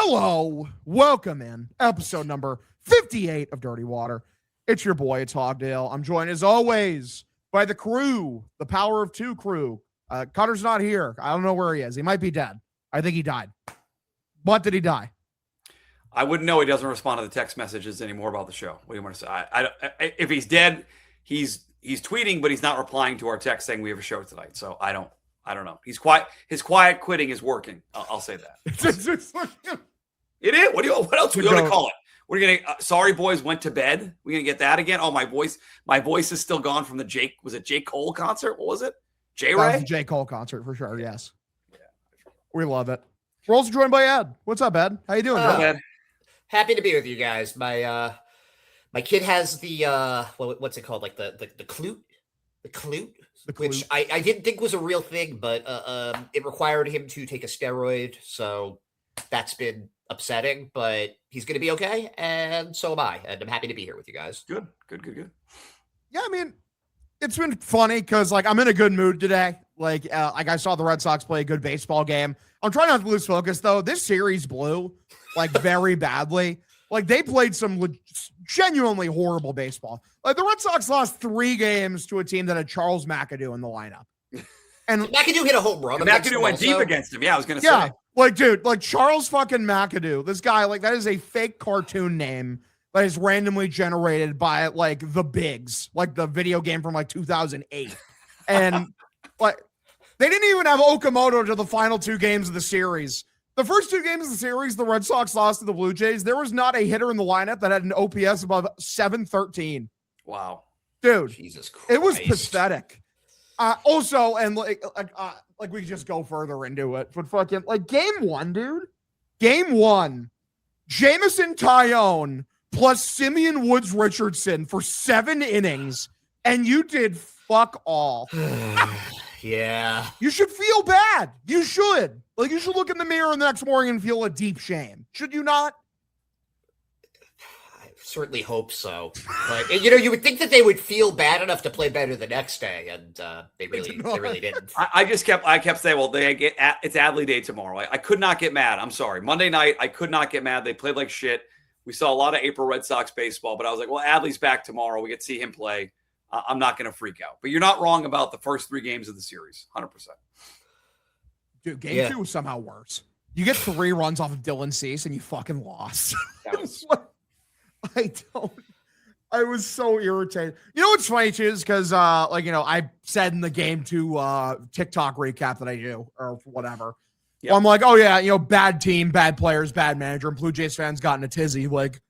Hello, welcome in episode number 58 of Dirty Water. It's your boy, it's Hogdale. I'm joined as always by the crew, the Power of Two crew. Cutter's not here. I don't know where he is. He might be dead. I think he died. What did he die? I wouldn't know. He doesn't respond to the text messages anymore about the show. What do you want to say? If he's dead, he's tweeting, but he's not replying to our text saying we have a show tonight. So I don't know. He's quiet. His quiet quitting is working. I'll say that. It is. What else are we going to call it? We're going to, sorry boys went to bed. We're going to get that again. Oh, my voice is still gone from the Jake Cole concert? What was it? J. Ray? The J. Cole concert for sure. Yes. Yeah. We love it. We're also joined by Ed. What's up, Ed? How you doing, Ed? Happy to be with you guys. My kid has the what's it called? Like the clute? The clute? Which I didn't think was a real thing, but it required him to take a steroid, so that's been upsetting, but he's going to be okay, and so am I, and I'm happy to be here with you guys. Good. Yeah, I mean, it's been funny because, like, I'm in a good mood today. Like I saw the Red Sox play a good baseball game. I'm trying not to lose focus, though. This series blew, like, very badly. Like, they played some genuinely horrible baseball. Like, the Red Sox lost 3 games to a team that had Charles McAdoo in the lineup. And McAdoo hit a home run. McAdoo went deep against him. Yeah, I was going to say. Like, dude, like, Charles fucking McAdoo. This guy, like, that is a fake cartoon name that is randomly generated by, like, the Bigs. Like, the video game from, like, 2008. And, like, they didn't even have Okamoto to the final 2 games of the series. The first 2 games of the series, the Red Sox lost to the Blue Jays. There was not a hitter in the lineup that had an OPS above 713. Wow. Dude, Jesus Christ. It was pathetic. Also, and like we just go further into it, but fucking, like, game 1, dude. Game 1, Jameson Taillon plus Simeon Woods Richardson for 7 innings, and you did fuck all. Yeah. You should feel bad. You should. Like, you should look in the mirror the next morning and feel a deep shame. Should you not? I certainly hope so. But, you would think that they would feel bad enough to play better the next day, and they really didn't. I kept saying, well, it's Adley Day tomorrow. I could not get mad. I'm sorry. Monday night, I could not get mad. They played like shit. We saw a lot of April Red Sox baseball, but I was like, well, Adley's back tomorrow. We get to see him play. I'm not going to freak out. But you're not wrong about the first 3 games of the series. 100%. Dude, game 2 was somehow worse. You get 3 runs off of Dylan Cease and you fucking lost. I was so irritated. You know what's funny too is because I said in the game 2 TikTok recap that I do or whatever. Yep. I'm like, oh yeah, bad team, bad players, bad manager, and Blue Jays fans got in a tizzy. Like,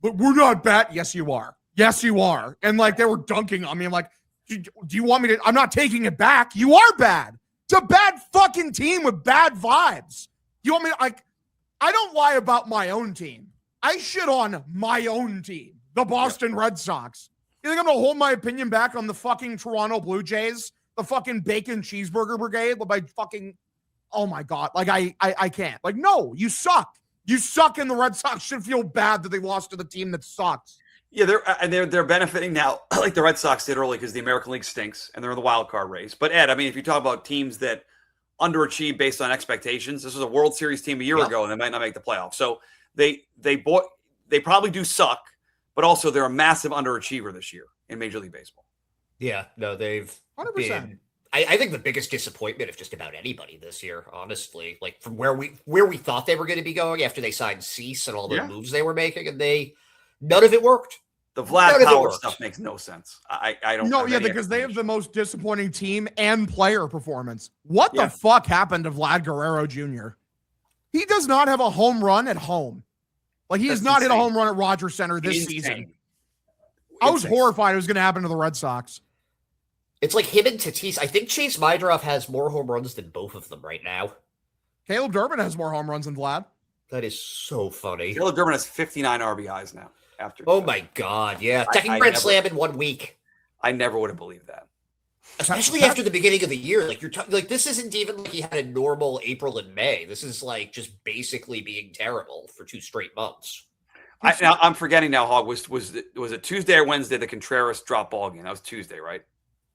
but we're not bad. Yes, you are. Yes, you are. And like, they were dunking on me. I'm like, do you want me to? I'm not taking it back. You are bad. It's a bad fucking team with bad vibes. You want me to, like, I don't lie about my own team. I shit on my own team, the Boston Red Sox. You think I'm going to hold my opinion back on the fucking Toronto Blue Jays, the fucking bacon cheeseburger brigade by fucking, oh my God. Like, I can't. Like, no, you suck. You suck, and the Red Sox should feel bad that they lost to the team that sucks. Yeah, they're benefiting now, like the Red Sox did early, because the American League stinks and they're in the wild card race. But Ed, I mean, if you talk about teams that underachieve based on expectations, this was a World Series team a year ago, and they might not make the playoffs. So they probably do suck, but also they're a massive underachiever this year in Major League Baseball. Yeah, no, they've 100%. Been, I think the biggest disappointment of just about anybody this year, honestly, like from where we thought they were going to be going after they signed Cease and all the moves they were making, and none of it worked. The Vlad Power stuff makes no sense. I don't know. Yeah, because they have the most disappointing team and player performance. What the fuck happened to Vlad Guerrero Jr.? He does not have a home run at home. Like, he has not hit a home run at Rogers Center this season. I was horrified it was going to happen to the Red Sox. It's like him and Tatis. I think Chase Mydroff has more home runs than both of them right now. Caleb Durbin has more home runs than Vlad. That is so funny. Caleb Durbin has 59 RBIs now. Oh my God, yeah. Second Grand Slam in 1 week. I never would have believed that. Especially after the beginning of the year. Like, like, this isn't even like he had a normal April and May. This is like just basically being terrible for 2 straight months. I'm forgetting now, Hog. Was it Tuesday or Wednesday the Contreras drop ball game? That was Tuesday, right?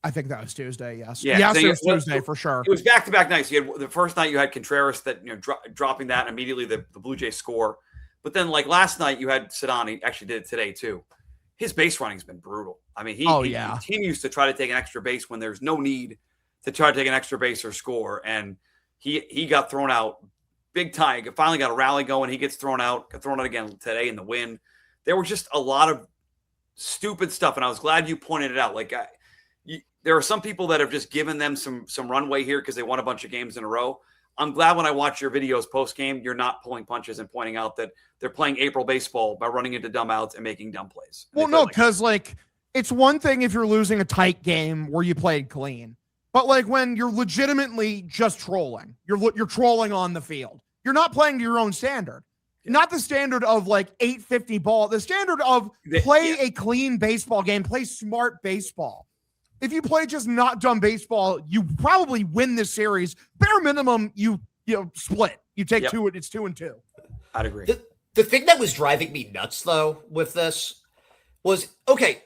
I think that was Tuesday. Yes. Yeah, Yes, so it was Tuesday for sure. It was back-to-back nights. You had the first night you had Contreras that dropping that immediately the Blue Jays score, but then like last night you had Sedani actually did it today too. His base running's been brutal. I mean, he continues to try to take an extra base when there's no need to try to take an extra base or score, and he got thrown out big time. Finally got a rally going. He gets thrown out again today in the win. There was just a lot of stupid stuff, and I was glad you pointed it out. Like there are some people that have just given them some runway here because they won a bunch of games in a row. I'm glad when I watch your videos post-game, you're not pulling punches and pointing out that they're playing April baseball by running into dumb outs and making dumb plays. Well, no, because it's one thing if you're losing a tight game where you played clean, but like when you're legitimately just trolling, you're trolling on the field. You're not playing to your own standard. Not the standard of like 850 ball, the standard of play a clean baseball game, play smart baseball. If you play just not dumb baseball, you probably win this series. Bare minimum, you split. You take two, it's 2-2. I'd agree. The thing that was driving me nuts though with this was, okay,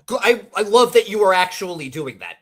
I love that you are actually doing that.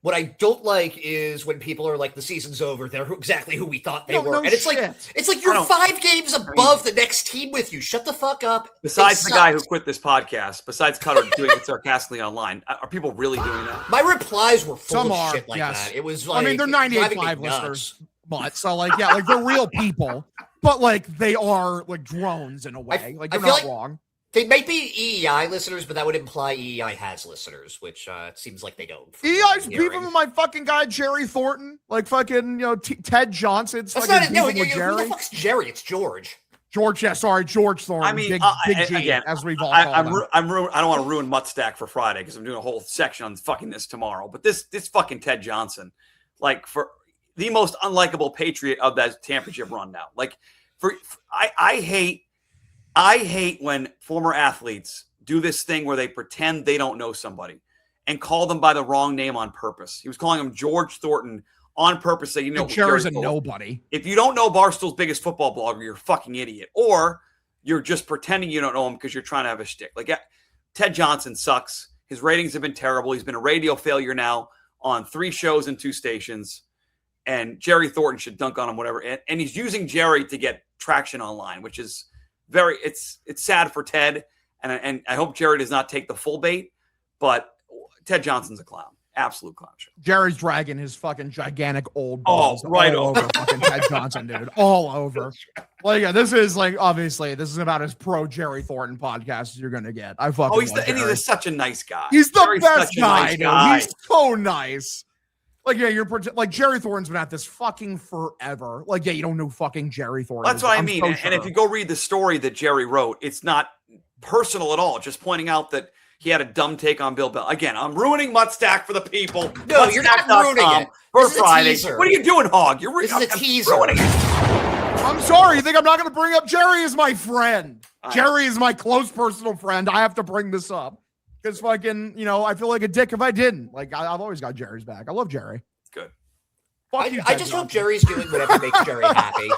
What I don't like is when people are like, the season's over. They're exactly who we thought they were. And it's like you're 5 games above the next team with you. Shut the fuck up. Besides the guy who quit this podcast, besides Cutter doing it sarcastically online, are people really doing that? My replies were full of shit like that. It was like, I mean, they're 98.5 listeners, but so like, yeah, like they're real people, but like they are like drones in a way. Like you're not wrong. They might be EEI listeners, but that would imply EEI has listeners, which it seems like they don't. EEI's beefing with my fucking guy, Jerry Thornton. Like fucking, Ted Johnson's That's fucking not with Jerry. Who the fuck's Jerry? It's George. George Thornton. I mean, big G, again, as we've all called him. I don't want to ruin Mutt Stack for Friday because I'm doing a whole section on fucking this tomorrow. But this fucking Ted Johnson, like for the most unlikable patriot of that championship run now. Like I hate when former athletes do this thing where they pretend they don't know somebody and call them by the wrong name on purpose. He was calling him George Thornton on purpose. That Jerry's a nobody. If you don't know Barstool's biggest football blogger, you're a fucking idiot, or you're just pretending you don't know him because you're trying to have a shtick. Like Ted Johnson sucks. His ratings have been terrible. He's been a radio failure now on 3 shows and 2 stations. And Jerry Thornton should dunk on him, whatever. And he's using Jerry to get traction online, which is it's sad for Ted, and I hope Jerry does not take the full bait, but Ted Johnson's a clown, absolute clown show. Jerry's dragging his fucking gigantic old balls all over fucking Ted Johnson, dude, all over. Well, yeah, this is like obviously this is about as pro Jerry Thornton podcast as you're gonna get. He's such a nice guy. He's the best guy, dude. He's so nice. Like, yeah, like Jerry Thornton's been at this fucking forever. Like, yeah, you don't know fucking Jerry Thornton. That's what I mean. So and if you go read the story that Jerry wrote, it's not personal at all. Just pointing out that he had a dumb take on Bill Bell. Again, I'm ruining Mutt Stack for the people. No, you're not ruining it. For Friday. What are you doing, Hog? This is a teaser. Ruining it. I'm sorry. You think I'm not going to bring up Jerry is my friend. Jerry is my close personal friend. I have to bring this up. Because fucking, I feel like a dick if I didn't. Like, I've always got Jerry's back. I love Jerry. It's good. I just hope Jerry's doing whatever makes Jerry happy.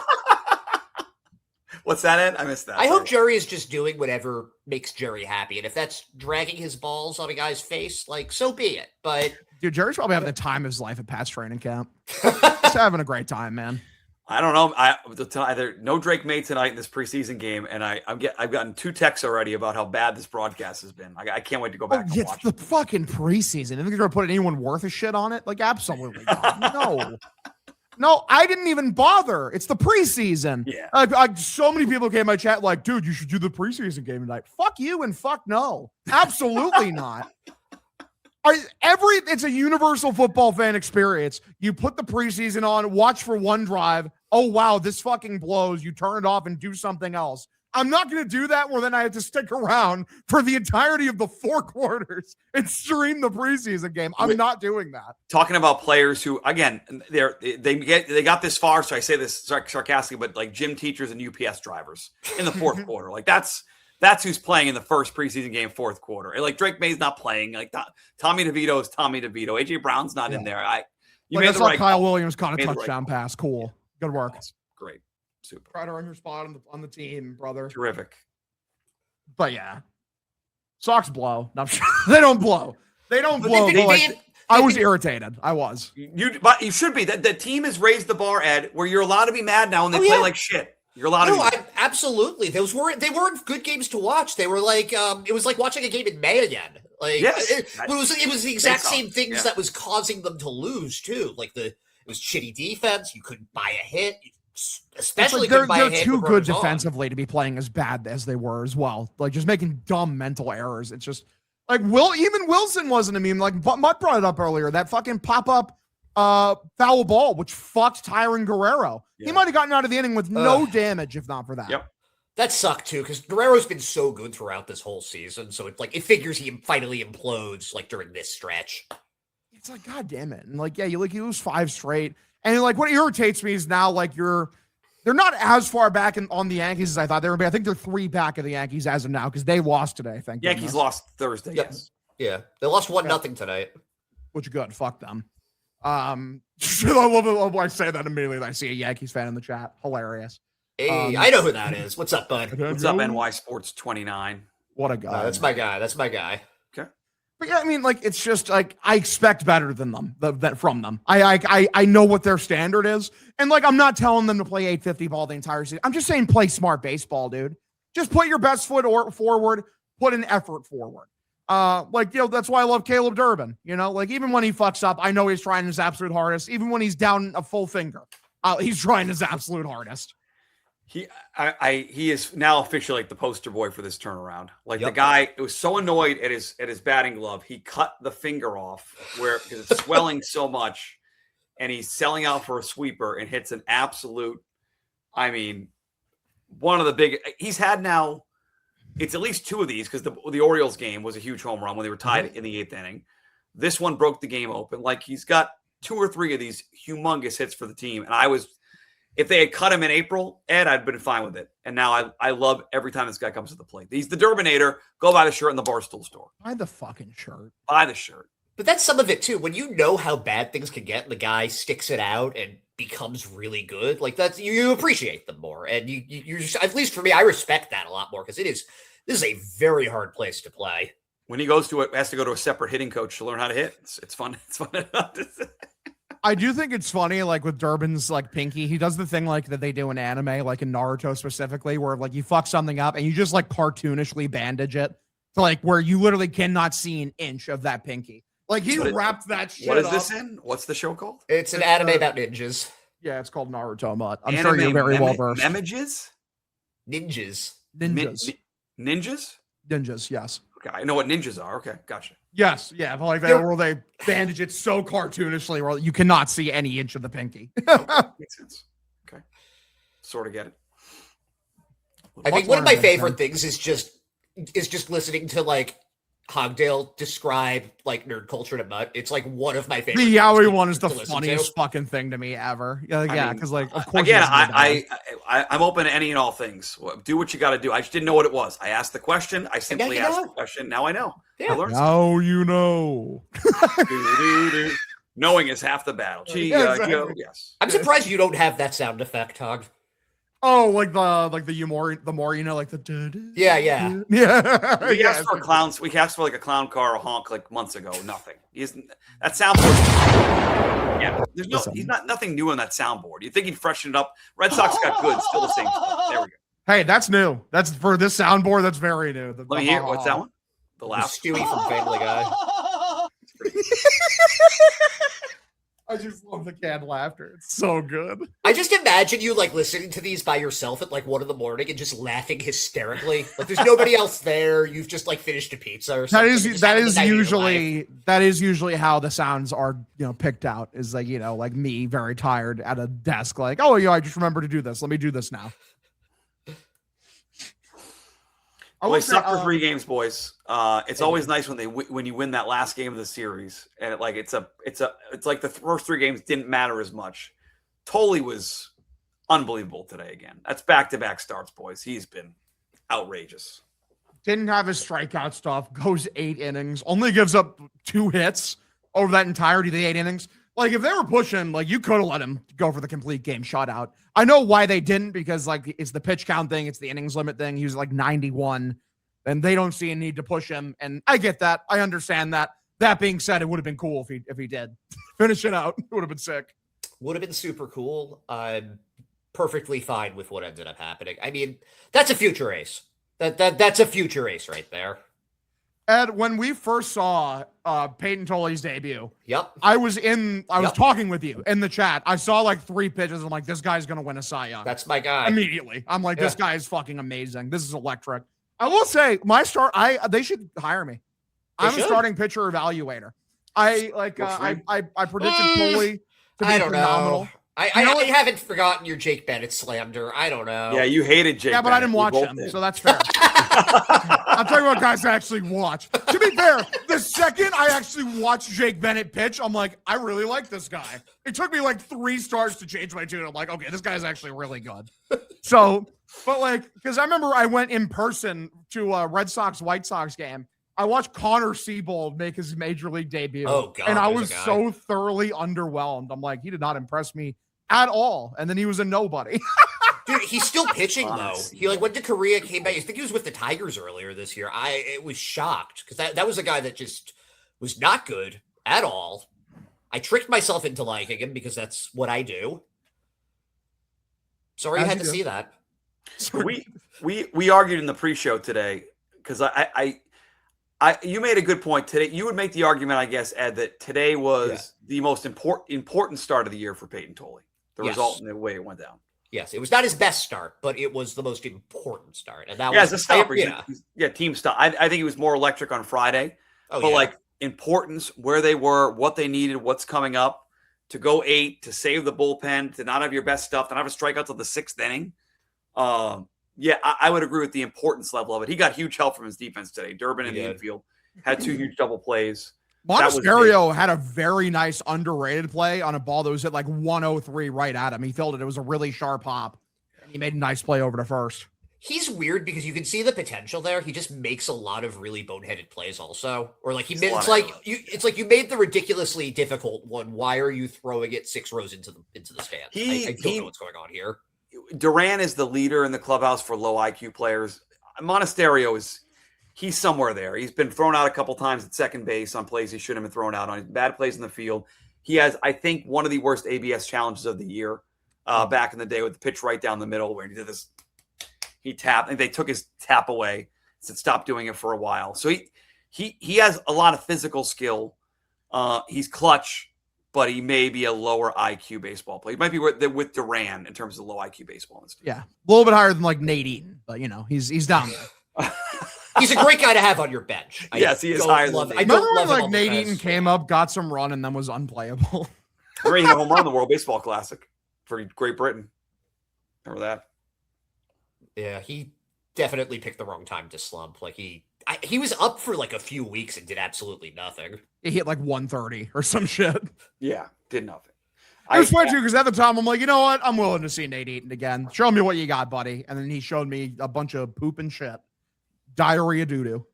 What's that, Ed? I missed that. I hope Jerry is just doing whatever makes Jerry happy. And if that's dragging his balls on a guy's face, like, so be it. But dude, Jerry's probably having the time of his life at Pat's training camp. He's having a great time, man. I don't know. Either no Drake May tonight in this preseason game, and I've gotten 2 texts already about how bad this broadcast has been. I can't wait to go back and watch it. It's the fucking preseason. I think they're going to put anyone worth a shit on it? Like, absolutely not. No, I didn't even bother. It's the preseason. Yeah. So many people came in my chat like, dude, you should do the preseason game tonight. Fuck you and fuck no. Absolutely not. It's a universal football fan experience. You put the preseason on, watch for one drive. Oh, wow, this fucking blows. You turn it off and do something else. I'm not going to do that where then I have to stick around for the entirety of the 4 quarters and stream the preseason game. I'm not doing that. Talking about players who, again, they got this far, so I say this sarcastically, but like gym teachers and UPS drivers in the 4th quarter. Like that's who's playing in the first preseason game, 4th quarter. And like Drake May's not playing. Like Tommy DeVito is Tommy DeVito. AJ Brown's not in there. You made the right Kyle Williams caught a touchdown pass. Cool. Good work. That's great. Super. Try to earn your spot on the team, brother. Terrific. But yeah, Sox blow. No, they don't blow. They don't But blow. they- I was irritated. I was. But you should be. The team has raised the bar, Ed, where you're allowed to be mad now when they play like shit. You're allowed to be mad. Absolutely. They weren't good games to watch. They were like it was like watching a game in May again. Like it was the exact same things that was causing them to lose too. Like it was shitty defense. You couldn't buy a hit. Especially they're buy a hit too with good runners on. defensively to be playing as bad as they were as well. Like just making dumb mental errors. It's just like even Wilson wasn't immune. Like Mutt brought it up earlier. That fucking pop-up foul ball, which fucked Tyron Guerrero. Yeah. He might have gotten out of the inning with no damage if not for that. Yep. That sucked too, because Guerrero's been so good throughout this whole season. So it's like it figures he finally implodes like during this stretch. It's like, God damn it. And like, yeah, you lose 5 straight. And like what irritates me is now like they're not as far back on the Yankees as I thought they would be. I think they're 3 back of the Yankees as of now because they lost today. I think Yankees lost Thursday. Yep. Yes. Yeah, they lost 1-0 tonight. Which good. Fuck them. I love it when I say that immediately. I see a Yankees fan in the chat. Hilarious. Hey, I know who that is. What's up, bud? What's up, NY Sports 29? What a guy. That's my guy. That's my guy. Okay. But yeah, I mean, like, it's just like I expect better than them, from them. I know what their standard is. And like, I'm not telling them to play 850 ball the entire season. I'm just saying play smart baseball, dude. Just put your best foot forward, put an effort forward. That's why I love Caleb Durbin. Like even when he fucks up, I know he's trying his absolute hardest. Even when he's down a full finger, he's trying his absolute hardest. He is now officially like the poster boy for this turnaround. Like the guy was so annoyed at his batting glove, he cut the finger off because it's swelling so much, and he's selling out for a sweeper and hits an absolute. I mean, one of the big. He's had now. It's at least 2 of these because the Orioles game was a huge home run when they were tied in the 8th inning. This one broke the game open. Like he's got 2 or 3 of these humongous hits for the team. And if they had cut him in April, Ed, I'd been fine with it. And now I love every time this guy comes to the plate. He's the Durbinator. Go buy the shirt in the Barstool store. Buy the fucking shirt. Buy the shirt. But that's some of it too. When you know how bad things can get, and the guy sticks it out and becomes really good. Like that's you appreciate them more, and you just, at least for me, I respect that a lot more because this is a very hard place to play. When he goes to it, has to go to a separate hitting coach to learn how to hit. It's fun. It's fun. I do think it's funny, like with Durbin's like pinky, he does the thing like that they do in anime, like in Naruto specifically, where like you fuck something up and you just like cartoonishly bandage it to like where you literally cannot see an inch of that pinky. Like he wrapped that shit What is up. this in? What's the show called? It's an anime about ninjas. Yeah, it's called Naruto, Mutt. I'm sure you're very well versed. Ninjas? Ninjas. Ninjas, yes. Okay, I know what ninjas are. Okay, gotcha. Yes, yeah, but like that where they bandage it so cartoonishly where you cannot see any inch of the pinky. Makes sense. Okay, sort of get it. I think one of my favorite things is just listening to like Hogdale describe like nerd culture to Mutt. It's like one of my favorite. The Yowie one is the funniest fucking thing to me ever. Yeah, because like of course. Again, I'm open to any and all things. Do what you got to do. I just didn't know what it was. I asked the question. I simply asked the question. Now I know. Yeah. I learned now you know. Knowing is half the battle. Gee, exactly. yes. I'm surprised you don't have that sound effect, Hog. Oh, like the more like the yeah. We asked for clowns. We asked for like a clown car or honk like months ago. Nothing. That soundboard. Yeah, he's nothing new on that soundboard. You think he'd freshen it up? Red Sox got good. Still the same stuff. There we go. Hey, that's new. That's for this soundboard. That's very new. Let me hear. What's that one? The laugh. Stewie from Family Guy. I just love the canned laughter. It's so good. I just imagine you like listening to these by yourself at like 1 a.m. and just laughing hysterically. Like there's nobody else there. You've just like finished a pizza or something. That is usually how the sounds are, picked out is like, like me very tired at a desk. Like, oh, I just remember to do this. Let me do this now. We suck for 3 games, boys. It's always nice when you win that last game of the series, and it's like the first 3 games didn't matter as much. Tolley was unbelievable today again. That's back-to-back starts, boys. He's been outrageous. Didn't have his strikeout stuff. Goes 8 innings. Only gives up 2 hits over that entirety of the 8 innings. Like if they were pushing, like you could have let him go for the complete game shutout. I know why they didn't because like it's the pitch count thing, it's the innings limit thing. He was like 91, and they don't see a need to push him. And I get that. I understand that. That being said, it would have been cool if he did finish it out. It would have been sick. Would have been super cool. I'm perfectly fine with what ended up happening. I mean, that's a future ace. That's a future ace right there. Ed, when we first saw Peyton Tolley's debut, Yep. I was talking with you in the chat. I saw like 3 pitches. I'm like, this guy's gonna win a Cy Young. That's my guy. Immediately. I'm like, this guy is fucking amazing. This is electric. I will say, they should hire me. I'm a starting pitcher evaluator. I predicted Tolley to be phenomenal. Know. I haven't forgotten your Jake Bennett slander. I don't know. Yeah, you hated Jake. Yeah, but Bennett. I didn't watch him, so that's fair. I'm talking about guys I actually watch. To be fair, the second I actually watched Jake Bennett pitch, I'm like, I really like this guy. It took me like 3 starts to change my tune. I'm like, okay, this guy's actually really good. So, but like, because I remember I went in person to a Red Sox White Sox game. I watched Connor Seabold make his major league debut. Oh God, and I was so thoroughly underwhelmed. I'm like, he did not impress me at all. And then he was a nobody. Dude, he's still pitching though. He like went to Korea, came back. I think he was with the Tigers earlier this year. I was shocked because that was a guy that just was not good at all. I tricked myself into liking him because that's what I do. Sorry you had to see that. We argued in the pre-show today because you made a good point today. You would make the argument, I guess, Ed, that today was the most important start of the year for Peyton Tolley. The result and the way it went down. Yes, it was not his best start, but it was the most important start. And that was as a stopper. Team stop. I think he was more electric on Friday. Like importance, where they were, what they needed, what's coming up, to go 8, to save the bullpen, to not have your best stuff, to not have a strikeout till the 6th inning. I would agree with the importance level of it. He got huge help from his defense today. Durbin in the infield had 2 huge double plays. Monasterio had a very nice underrated play on a ball that was hit like 103 right at him. He filled it. It was a really sharp hop. And he made a nice play over to first. He's weird because you can see the potential there. He just makes a lot of really boneheaded plays also. Or like it's like you made the ridiculously difficult one. Why are you throwing it 6 rows into the stands? I don't know what's going on here. Duran is the leader in the clubhouse for low IQ players. Monasterio he's somewhere there. He's been thrown out a couple times at second base on plays he shouldn't have been thrown out on. Bad plays in the field. He has, I think, one of the worst ABS challenges of the year back in the day with the pitch right down the middle where he did this. He tapped, and they took his tap away. Said stop doing it for a while. So he has a lot of physical skill. He's clutch, but he may be a lower IQ baseball player. He might be with Duran in terms of low IQ baseball. Yeah, a little bit higher than like Nate Eaton, but he's down there. He's a great guy to have on your bench. Yes, he is higher than I don't love like Nate Eaton came up, got some run, and then was unplayable. He hit a home run in the World Baseball Classic for Great Britain. Remember that? Yeah, he definitely picked the wrong time to slump. Like he was up for like a few weeks and did absolutely nothing. He hit like 130 or some shit. Yeah, did nothing. It was funny too because at the time I'm like, you know what? I'm willing to see Nate Eaton again. Show me what you got, buddy. And then he showed me a bunch of poop and shit. Diarrhea doo-doo.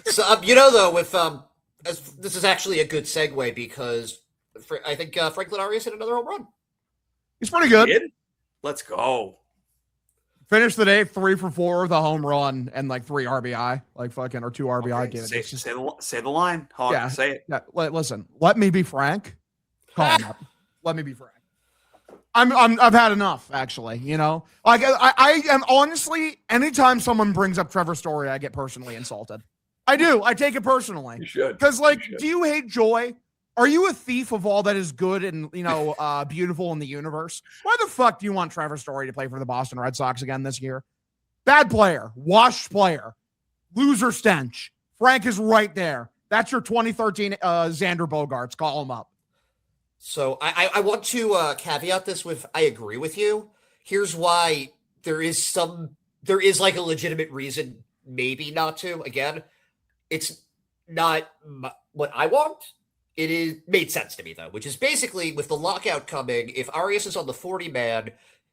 So though, with this is actually a good segue because I think Franklin Arias hit another home run. He's pretty good. Let's go. Finished the day 3 for 4 with a home run and like 3 RBI, like fucking or 2 RBI. Okay, say the line. Hawk, yeah, say it. Yeah, listen. Let me be frank. Call him up. Let me be frank. I've had enough, actually. Like I am honestly. Anytime someone brings up Trevor Story, I get personally insulted. I do. I take it personally. You should. Because do you hate joy? Are you a thief of all that is good and beautiful in the universe? Why the fuck do you want Trevor Story to play for the Boston Red Sox again this year? Bad player, washed player, loser stench. Frank is right there. That's your 2013 Xander Bogaerts. Call him up. So I want to caveat this with I agree with you. Here's why there is like a legitimate reason maybe not to. Again, it's not what I want. It is made sense to me though, which is basically with the lockout coming, if Arias is on the 40-man,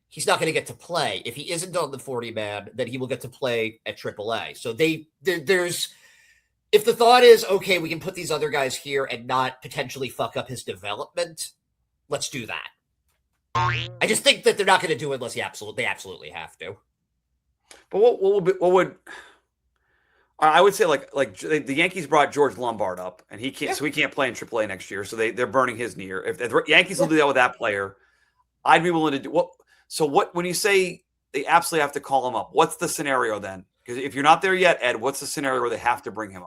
he's not going to get to play. If he isn't on the 40-man, then he will get to play at AAA. So there's if the thought is, okay, we can put these other guys here and not potentially fuck up his development, let's do that. I just think that they're not going to do it unless they absolutely have to. But what would I would say like the Yankees brought George Lombard up, and he can't, so he can't play in AAA next year. So they're burning his knee. If the Yankees will do that with that player, I'd be willing to do what. So what when you say they absolutely have to call him up, what's the scenario then? Because if you're not there yet, Ed, what's the scenario where they have to bring him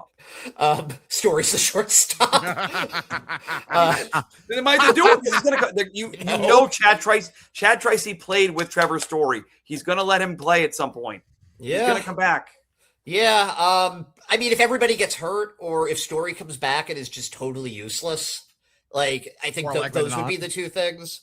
up? Story's the shortstop. They might have to do it. He's gonna, you know, Chad Tracy played with Trevor Story. He's going to let him play at some point. Yeah. He's going to come back. Yeah. I mean, if everybody gets hurt or if Story comes back and is just totally useless, like, I think those would be the two things.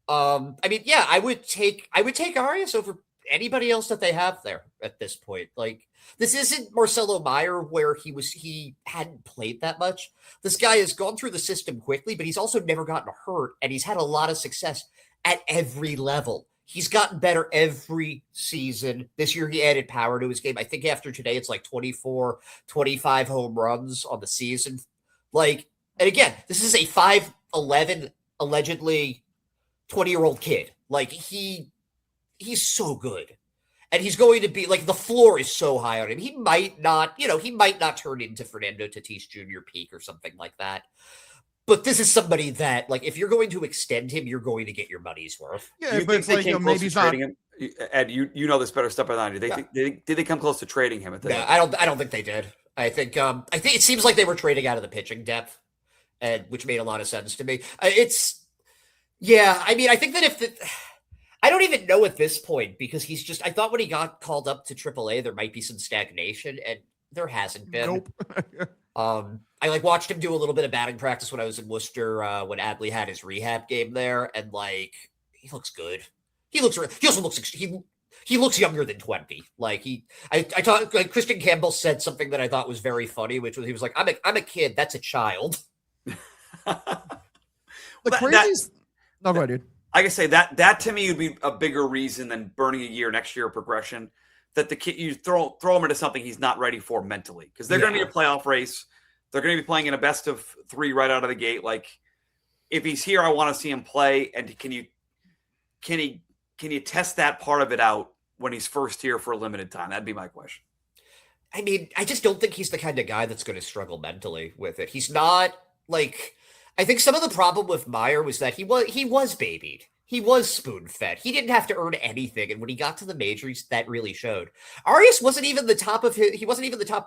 I mean, yeah, I would take Arias over anybody else that they have there at this point. Like, this isn't Marcelo Meyer where he hadn't played that much. This guy has gone through the system quickly, but he's also never gotten hurt, and he's had a lot of success at every level. He's gotten better every season. This year he added power to his game. I think after today it's like 24, 25 home runs on the season. Like, and again, this is a 5'11", allegedly 20-year-old kid. Like, he's so good. And he's going to be, like, the floor is so high on him. He might not turn into Fernando Tatis Jr. peak or something like that. But this is somebody that, like, if you're going to extend him, you're going to get your money's worth. Yeah, but it's like, maybe he's not. Him? Ed, you know this better stuff than I do. Did they come close to trading him? No, I don't think they did. I think it seems like they were trading out of the pitching depth, which made a lot of sense to me. I mean, I think that I don't even know at this point because I thought when he got called up to AAA, there might be some stagnation, and there hasn't been. Nope. I watched him do a little bit of batting practice when I was in Worcester when Adley had his rehab game there, and he looks good. He looks younger than 20. Christian Campbell said something that I thought was very funny, which was he was like, "I'm a kid. That's a child." The craziest. No, go ahead, dude. I can say that to me would be a bigger reason than burning a year next year of progression. That the kid, you throw him into something he's not ready for mentally, because they're going to be a playoff race. They're going to be playing in a best of 3 right out of the gate. Like, if he's here, I want to see him play. And can you test that part of it out when he's first here for a limited time? That'd be my question. I mean, I just don't think he's the kind of guy that's going to struggle mentally with it. He's not like. I think some of the problem with Meyer was that he was babied. He was spoon-fed. He didn't have to earn anything, and when he got to the majors, that really showed. Arias wasn't even the top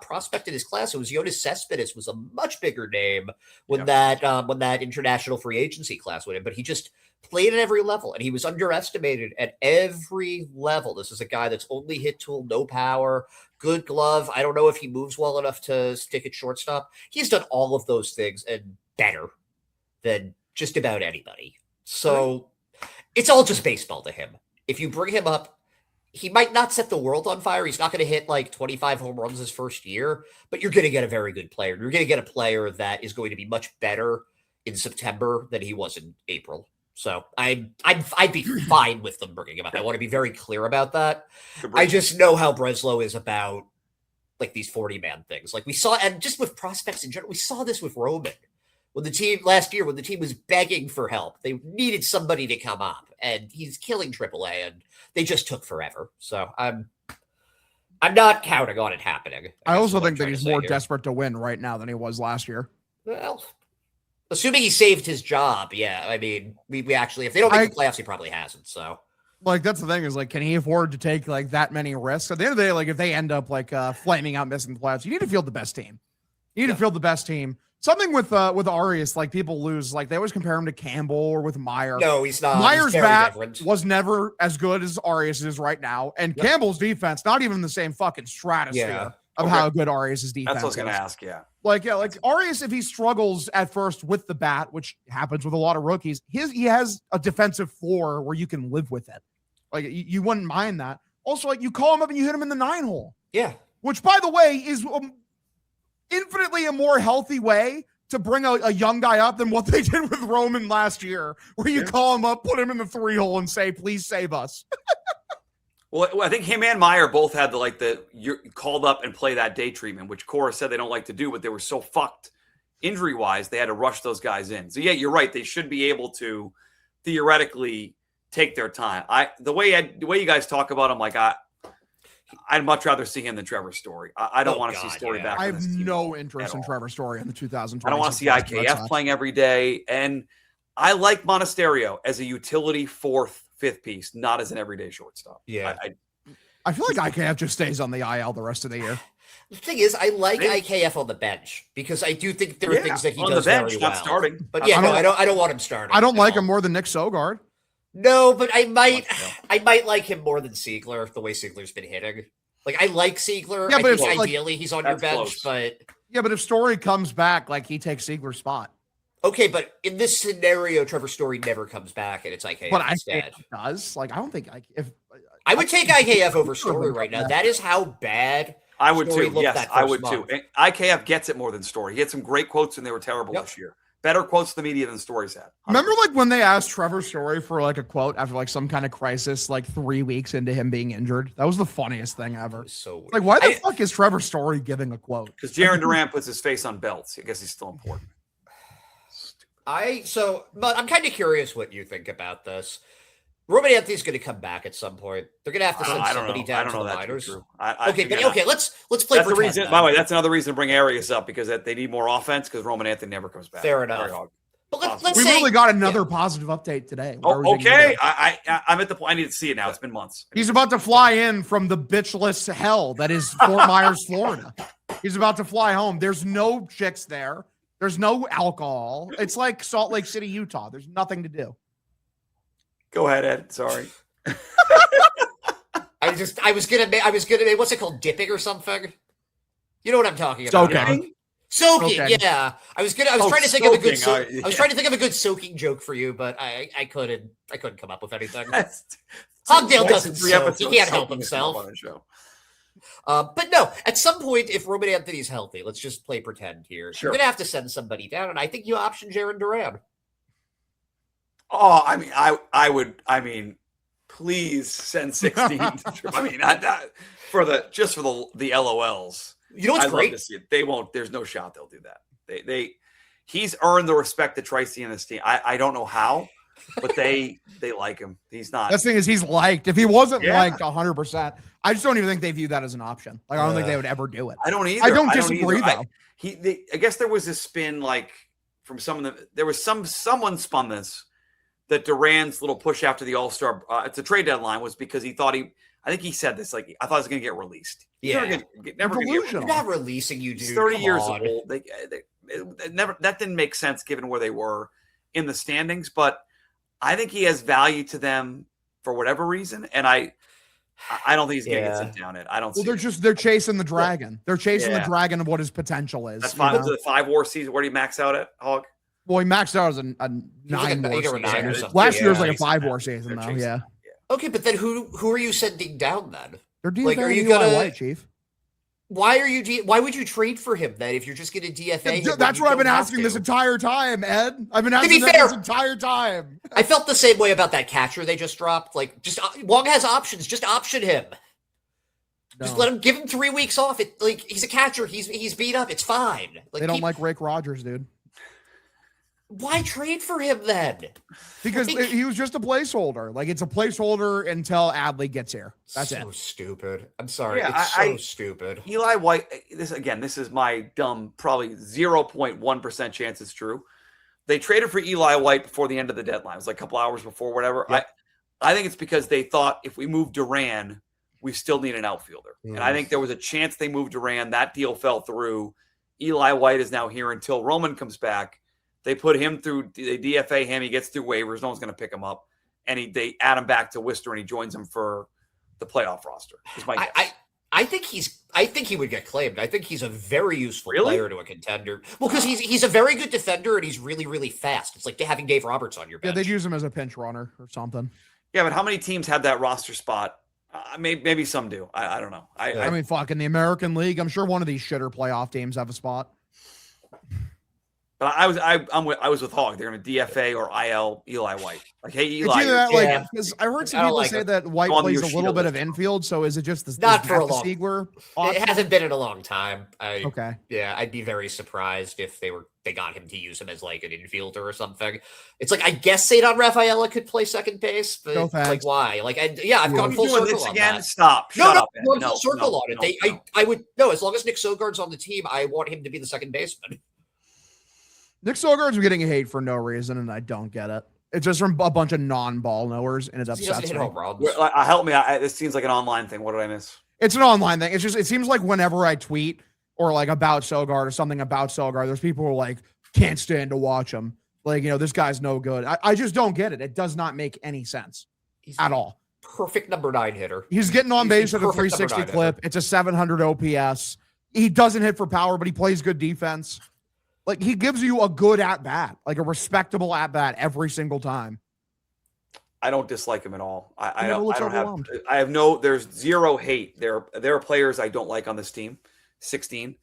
prospect in his class. It was Yoenis Cespedes was a much bigger name when that international free agency class went in, but he just played at every level, and he was underestimated at every level. This is a guy that's only hit tool, no power, good glove. I don't know if he moves well enough to stick at shortstop. He's done all of those things and better than just about anybody. So it's all just baseball to him. If you bring him up, he might not set the world on fire. He's not going to hit like 25 home runs his first year, but you're going to get a very good player. You're going to get a player that is going to be much better in September than he was in April. So I'd be fine with them bringing him up. I want to be very clear about that. I just know how Breslow is about like these 40-man things. Like we saw, and just with prospects in general, we saw this with Roman. When the team was begging for help, they needed somebody to come up, and he's killing AAA, and they just took forever. So I'm not counting on it happening. I also think that he's more desperate to win right now than he was last year. Well, assuming he saved his job, yeah. I mean, we actually, if they don't make the playoffs, he probably hasn't. So, like, that's the thing is, like, can he afford to take like that many risks? At the end of the day, like, if they end up like flaming out, missing the playoffs, you need to field the best team. You need to field the best team. Something with Arias, like people lose, like they always compare him to Campbell or with Meyer. No, he's not. Meyer's bat was never as good as Arias is right now, and Campbell's defense not even the same fucking stratosphere of how good Arias' defense. That's what I was going to ask. Like Arias, if he struggles at first with the bat, which happens with a lot of rookies, he has a defensive floor where you can live with it. Like you wouldn't mind that. Also, like you call him up and you hit him in the 9-hole. Yeah, which by the way is infinitely a more healthy way to bring a young guy up than what they did with Roman last year, where you call him up, put him in the 3-hole and say, please save us. Well, I think him and Meyer both had you're called up and play that day treatment, which Cora said they don't like to do, but they were so fucked injury-wise, they had to rush those guys in. So yeah, you're right. They should be able to theoretically take their time. The way you guys talk about them, like I'd much rather see him than Trevor Story. I don't want to see Story back. I on have this team no interest at in all. Trevor Story in the 2020. I don't want to see IKF playing every day. And I like Monasterio as a utility fourth, fifth piece, not as an everyday shortstop. Yeah. I feel like IKF just stays on the IL the rest of the year. The thing is, I like IKF on the bench because I do think there are things that he on does the bench, very not well. starting. But yeah, I don't want him starting. I don't like him more than Nick Sogard. No, but I might like him more than Siegler, the way Siegler's been hitting. Like, I like Siegler. Yeah, but I think ideally he's on your bench, close. but yeah, but if Story comes back, like he takes Siegler's spot. okay, but in this scenario, Trevor Story never comes back, and it's IKF But instead. IKF does. Like I don't think if I would take IKF over Story right now. That is how bad I would Story too. looked Yes, that I first would month. too. And IKF gets it more than Story. He had some great quotes, and they were terrible this year. Better quotes to the media than Story's had. remember like when they asked Trevor Story for like a quote after like some kind of crisis, like 3 weeks into him being injured. That was the funniest thing ever. So weird. Like, why the fuck is Trevor Story giving a quote? Because Jaron Duran puts his face on belts. I guess he's still important. But I'm kind of curious what you think about this. Roman Anthony's going to come back at some point. They're going to have to send somebody down to the minors. Okay, let's play. That's the reason. By the way, that's another reason to bring Arias up because they need more offense because Roman Anthony never comes back. Fair enough. But let's We say really got another positive update today. Oh, okay. I'm at the point. I need to see it now. It's been months. He's about to fly in from the bitchless hell that is Fort Myers, Florida. He's about to fly home. There's no chicks there. There's no alcohol. It's like Salt Lake City, Utah. There's nothing to do. Go ahead, Ed. Sorry. I was gonna make what's it called, dipping or something? You know what I'm talking about? Soaking. Soaking, yeah. I was trying to think of a good soaking. I was trying to think of a good soaking joke for you, but I couldn't come up with anything. That's Hogdale doesn't soak. He episodes can't help soaking himself. on the show. But no, at some point, if Roman Anthony's healthy, let's just play pretend here. Sure. You're gonna have to send somebody down, and I think you option Jaron Duran. Oh, I mean, I would. I mean, please send 16. I mean, for the LOLs. You know what's I'd great? love to see it. They won't. There's no shot they'll do that. He's earned the respect of Tracy in this team. I don't know how, but they like him. He's not. That's the thing is he's liked. If he wasn't liked 100%, I just don't even think they view that as an option. Like I don't think they would ever do it. I don't either. I don't disagree though. I guess there was this spin like from there was someone spun this that Duran's little push after the All-Star it's a trade deadline was because he thought I think he said this like I thought he was going to get released. Yeah, never gonna get They're not releasing you, dude. He's 30 Come years on. old. That didn't make sense given where they were in the standings, but I think he has value to them for whatever reason, and I don't think he's going to get sent down it. I don't. Well, they're chasing the dragon. They're chasing the dragon of what his potential is. That's fine. Was it a 5-war season? Where do you max out at, Hog? Well, he maxed out as a 9-war season. Last year was like a 5-war season, though. Yeah. Okay, but then who are you sending down then? They're DFA Like, are you Eli gonna- White, Chief? Why would you trade for him then if you're just going to DFA him? when That's you what I've been don't have asking to? this entire time, Ed. I've been be asking that fair- this entire time. I felt the same way about that catcher they just dropped. Like, just Wong has options. Just option him. Just let him give him 3 weeks off. He's a catcher. He's beat up. It's fine. Like, They don't like Rick Rogers, dude. Why trade for him then? Because he was just a placeholder. Like it's a placeholder until Adley gets here. That's so it. stupid. I'm sorry. Yeah, it's so stupid. Eli White. This is my dumb, probably 0.1% chance it's true. They traded for Eli White before the end of the deadline. It was like a couple hours before, whatever. Yep. I think it's because they thought if we move Duran, we still need an outfielder. And I think there was a chance they moved Duran. That deal fell through. Eli White is now here until Roman comes back. They put him through, they DFA him. He gets through waivers. No one's going to pick him up. And they add him back to Worcester and he joins them for the playoff roster. Is my guess. I think he would get claimed. I think he's a very useful player to a contender. Well, because he's a very good defender and he's really, really fast. It's like having Dave Roberts on your bench. Yeah, they'd use him as a pinch runner or something. Yeah, but how many teams have that roster spot? Maybe some do. I don't know. I mean, fuck, in the American League, I'm sure one of these shitter playoff teams have a spot. But I was with Hog. They're going to DFA or IL Eli White. Like, hey, Eli. It's either that, because I heard some people say that White Go on plays a Yoshida little bit list. of infield. So is it just the Not for a Siegler It hasn't been in a long time. Okay. Yeah, I'd be very surprised if they were they got him to use him as like an infielder or something. It's like I guess Cedar Rafaela could play second base, but No thanks. like why? Like I've gone full doing circle this on again. that. Stop. No, Shut up. I'm Ed. going No, full circle no, on it. no. I would no, as long as Nick Sogard's on the team, I want him to be the second baseman. Nick Sogard's getting hate for no reason, and I don't get it. It's just from a bunch of non-ball knowers, and it He doesn't upsets hit me. home runs. Help me. This seems like an online thing. What did I miss? It's an online thing. It's just, it seems like whenever I tweet or like about Sogard or something about Sogard, there's people who are like, can't stand to watch him. Like, this guy's no good. I just don't get it. It does not make any sense He's at all. perfect number 9 hitter. He's getting on base He's at a perfect number 360 9 clip. It's a 700 OPS. He doesn't hit for power, but he plays good defense. Like, he gives you a good at bat, like a respectable at bat every single time. I don't dislike him at all. I never looks don't have. overwhelmed. I have no. There's zero hate. There are players I don't like on this team. 16.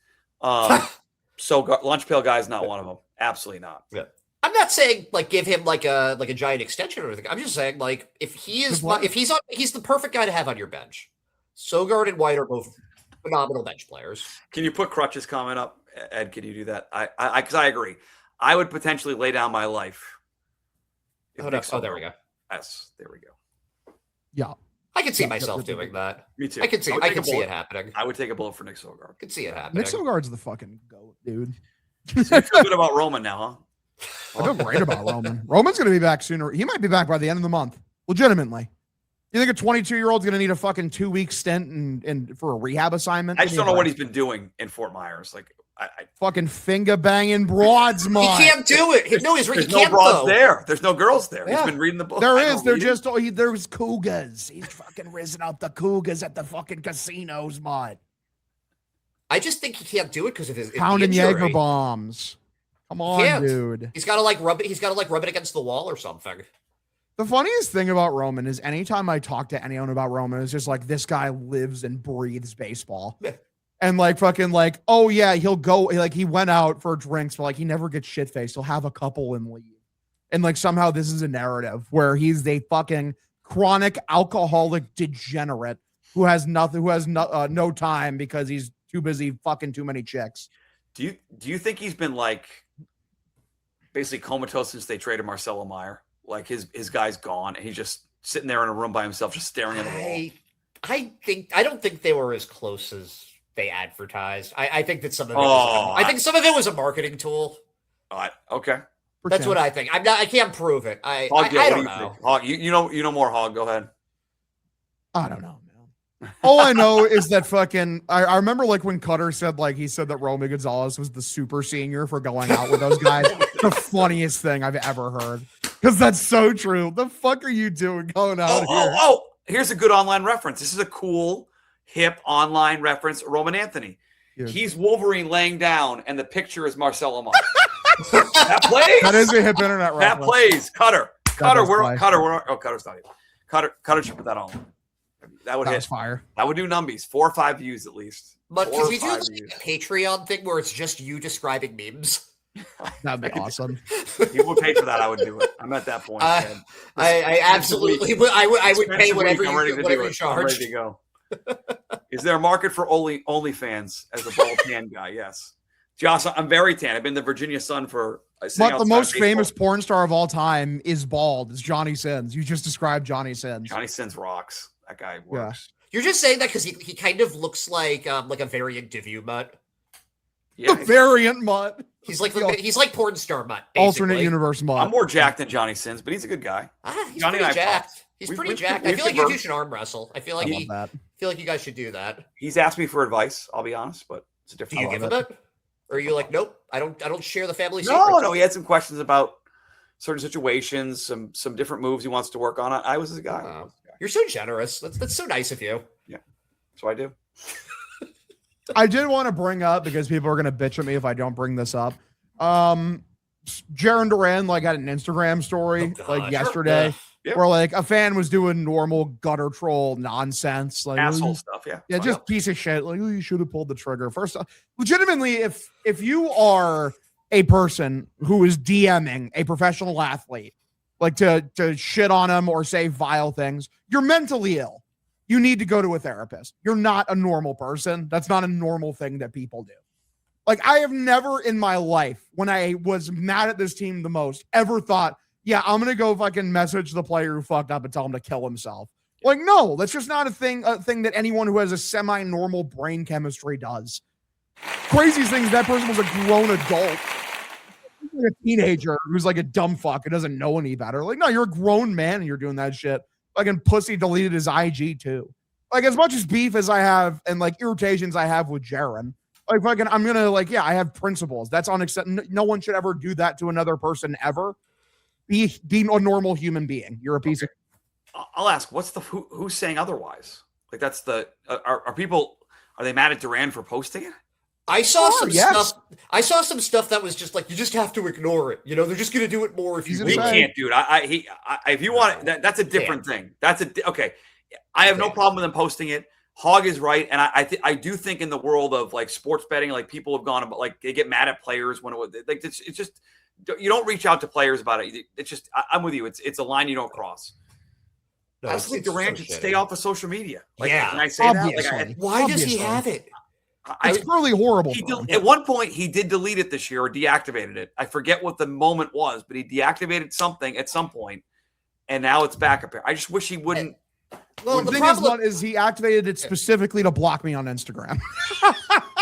So Lunch Pail Guy is not one of them. Absolutely not. Yeah. I'm not saying like give him like a giant extension or anything. I'm just saying like if he's the perfect guy to have on your bench. Sogard and White are both phenomenal bench players. Can you put Crutch's comment up, Ed? Can you do that? Because I agree. I would potentially lay down my life. Oh, no. Oh, there we go. Yes, there we go. Yeah. I can see myself doing that. Me too. I can see it happening. I would take a bullet for Nick Sogard. I can see it happening. Nick Sogard's the fucking goat, dude. So you feel good about Roman now, huh? I feel great about Roman. Roman's going to be back sooner. He might be back by the end of the month. Legitimately. You think a 22-year-old's going to need a fucking 2-week stint and for a rehab assignment? I just don't know what he's been doing in Fort Myers. Like, I fucking finger banging broads, man. He can't do it. There's no broads there. There's no girls there. Yeah. He's been reading the book. There is. They're just, there's cougars. He's fucking risen up the cougars at the fucking casinos, man. I just think he can't do it because of his Pounding the injury. Jaeger bombs. Come on, can't. dude. He's got to like rub it. He's got to like rub it against the wall or something. The funniest thing about Roman is anytime I talk to anyone about Roman, it's just like, this guy lives and breathes baseball. Yeah. And like fucking like, oh yeah, he'll go, like he went out for drinks, but like he never gets shit-faced. He'll have a couple and leave. And like somehow this is a narrative where he's the fucking chronic alcoholic degenerate who has no time because he's too busy fucking too many chicks. Do you think he's been like basically comatose since they traded Marcelo Meyer? Like his guy's gone and he's just sitting there in a room by himself, just staring at the wall. I don't think they were as close as they advertised. I think that some of it was a marketing tool. Okay. That's what I think. I can't prove it. I don't know. Hog, you know more, Hog. Go ahead. I don't know, man. All I know is that fucking I remember like when Cutter said like he said that Romy Gonzalez was the super senior for going out with those guys. The funniest thing I've ever heard. Because that's so true. The fuck are you doing going out here? Here's a good online reference. This is a cool, hip online reference. Roman Anthony. Dude. He's Wolverine laying down, and the picture is Marcelo Meyer. That plays. That is a hip internet reference. That plays. Cutter. Cutter's not even. Cutter should put that on. That would hit. Fire. That would do numbies. 4 or 5 views at least. But could we do like a Patreon thing where it's just you describing memes? That'd be awesome. People paid for that. I would do it. I'm at that point. I absolutely would. I would pay whatever you charge. I'm ready to go. Is there a market for OnlyFans as a bald tan guy? Yes. Josh, I'm very tan. I've been the Virginia Sun for. But the most famous porn star of all time is bald. It's Johnny Sins. You just described Johnny Sins. Johnny Sins rocks. That guy works. Yeah. You're just saying that because he kind of looks like a variant Devu Mutt. Yeah, the variant Mutt. He's like porn star Mutt. Basically. Alternate universe Mutt. I'm more jacked than Johnny Sins, but he's a good guy. He's Johnny pretty jacked. He's pretty jacked. I feel like you two should arm wrestle. I feel like you guys should do that. He's asked me for advice. I'll be honest, but it's a different. Do you give him it? Or are you like, nope, I don't share the family secrets? No, he had some questions about certain situations, some different moves he wants to work on. I was his guy. Wow. You're so generous. That's so nice of you. Yeah, so I do. I did want to bring up, because people are going to bitch at me if I don't bring this up. Jaron Duran had an Instagram story yesterday where a fan was doing normal gutter troll nonsense, asshole stuff. Yeah, just piece of shit. You should have pulled the trigger. First off, legitimately, if you are a person who is DMing a professional athlete, to shit on him or say vile things, you're mentally ill. You need to go to a therapist. You're not a normal person. That's not a normal thing that people do. Like, I have never in my life, when I was mad at this team the most, ever thought, yeah, I'm going to go fucking message the player who fucked up and tell him to kill himself. Like, no, that's just not a thing that anyone who has a semi-normal brain chemistry does. Craziest thing is that person was a grown adult. Like a teenager who's like a dumb fuck who doesn't know any better. Like, no, you're a grown man and you're doing that shit. Fucking pussy deleted his IG too. Like, as much as beef as I have and like irritations I have with Jaren, like fucking, I'm gonna like, yeah, I have principles. That's unacceptable. No one should ever do that to another person ever. Be a normal human being. You're a piece of. I'll ask, what's the who's saying otherwise? Like, that's the are people, are they mad at Duran for posting it? I saw stuff. I saw some stuff that was just like, you just have to ignore it. You know, they're just going to do it more if you. He can't, dude. If you want it, that's a different thing. That's okay. I have no problem with him posting it. Hog is right, and I do think in the world of like sports betting, like people have gone about like they get mad at players when like it's just you don't reach out to players about it. It's just I'm with you. It's a line you don't cross. No, I just think Durant should stay off of social media. Like, yeah, can I say that? Like, why does he have it? It's really horrible. At one point, he did delete it this year or deactivated it. I forget what the moment was, but he deactivated something at some point, and now it's back up here. I just wish he wouldn't. Well, the problem is he activated it specifically to block me on Instagram.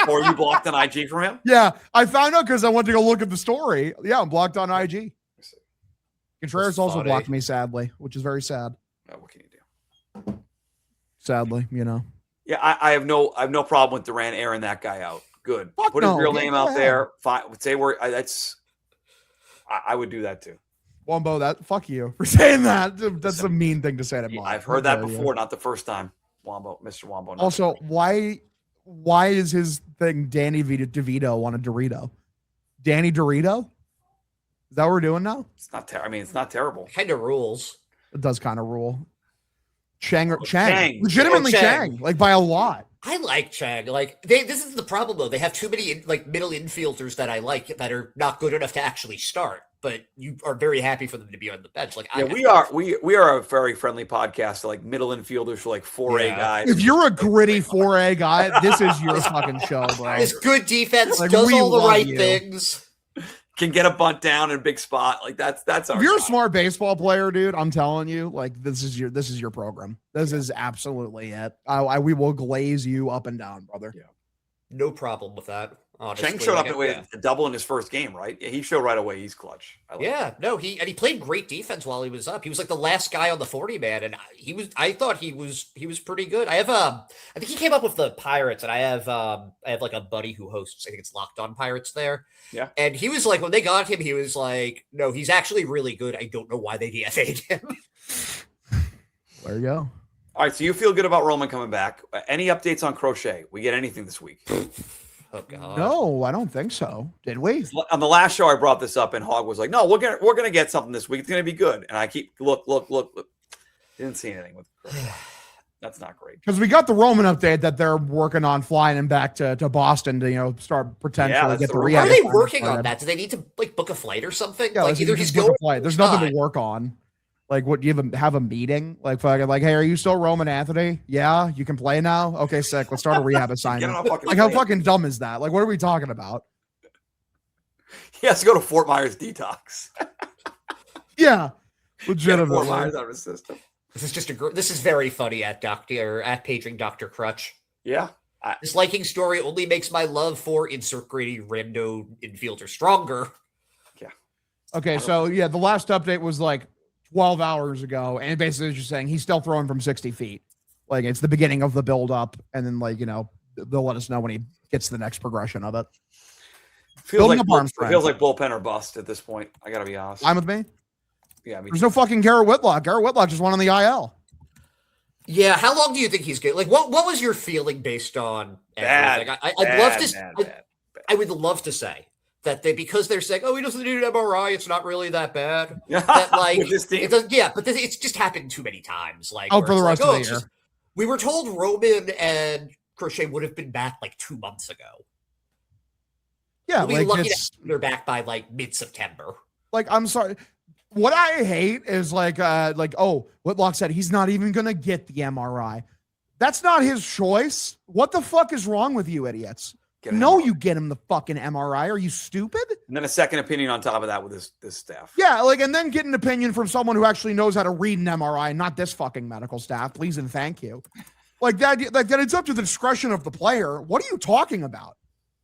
Or you blocked an IG from him? Yeah, I found out because I went to go look at the story. Yeah, I'm blocked on IG. Contreras also blocked me, sadly, which is very sad. What can you do? Sadly, you know. Yeah, I have no problem with Durant airing that guy out. Good. Put his real name out there. Fine. Say where I would do that too. Wombo, that fuck you for saying that. That's a mean thing to say to me. I've heard that before, not the first time. Wombo, Mr. Wombo. Also, why is his thing Danny DeVito on a Dorito? Danny Dorito? Is that what we're doing now? It's not terrible. I mean, it's not terrible. Kind of rules. It does kind of rule. Chang. Legitimately Chang. Like by a lot. I like Chang. Like this is the problem though. They have too many like middle infielders that I like that are not good enough to actually start. But you are very happy for them to be on the bench. Like we are a very friendly podcast. Like middle infielders for like 4A guys. If you're a gritty 4A guy, this is your fucking show, bro. This good defense like, does all the right things. Can get a bunt down in a big spot. Like that's our. If you're a smart baseball player, dude, I'm telling you, like this is your program. This is absolutely it. We will glaze you up and down, brother. Yeah. No problem with that. Honestly. Chang showed up with a double in his first game, right? Yeah, he showed right away. He's clutch. He played great defense while he was up. He was like the last guy on the 40 man, and I thought he was pretty good. I think he came up with the Pirates, and I have like a buddy who hosts. I think it's Locked On Pirates there. Yeah, and he was like, when they got him, he was like, no, he's actually really good. I don't know why they DFA'd him. There you go. All right, so you feel good about Roman coming back. Any updates on Crochet? We get anything this week? Oh God. No, I don't think so. Did we? On the last show, I brought this up, and Hog was like, "No, we're gonna get something this week. It's gonna be good." And I keep look. Didn't see anything with Crochet. That's not great. Because we got the Roman update that they're working on flying him back to Boston to start potentially get the rehab. Are they working on that? Do they need to like book a flight or something? Yeah, like either he's going. There's nothing to work on. Like, what, do you have a meeting? Like, fucking, like, hey, are you still Roman Anthony? Yeah, you can play now? Okay, sick. Let's start a rehab assignment. Like, how fucking dumb is that? Like, what are we talking about? He has to go to Fort Myers detox. Yeah, legitimately. Fort Myers out of his system. This is very funny at paging Dr. Crutch. Yeah. This liking story only makes my love for insert Grady rando infielder stronger. Yeah. Okay, so yeah, the last update was like 12 hours ago, and basically just saying he's still throwing from 60 feet. Like, it's the beginning of the build-up, and then, like, they'll let us know when he gets to the next progression of it. Feels like bullpen or bust at this point. I got to be honest. I'm with me? Yeah. There's no fucking Garrett Whitlock. Garrett Whitlock just went on the IL. Yeah, how long do you think he's good? Like, what was your feeling based on everything? I would love to say that because they're saying, oh, he doesn't need an MRI, it's not really that bad. That, like, it's just happened too many times. Like, for the rest of the year. We were told Roman and Crochet would have been back like 2 months ago. Yeah, we'll be lucky they're back by like mid-September. Like, I'm sorry. What I hate is Whitlock said he's not even gonna get the MRI. That's not his choice. What the fuck is wrong with you idiots? Get an No, MRI. you get him the fucking MRI. Are you stupid? And then a second opinion on top of that with this staff. Yeah, like, and then get an opinion from someone who actually knows how to read an MRI, not this fucking medical staff. Please and thank you. Like that, it's up to the discretion of the player. What are you talking about?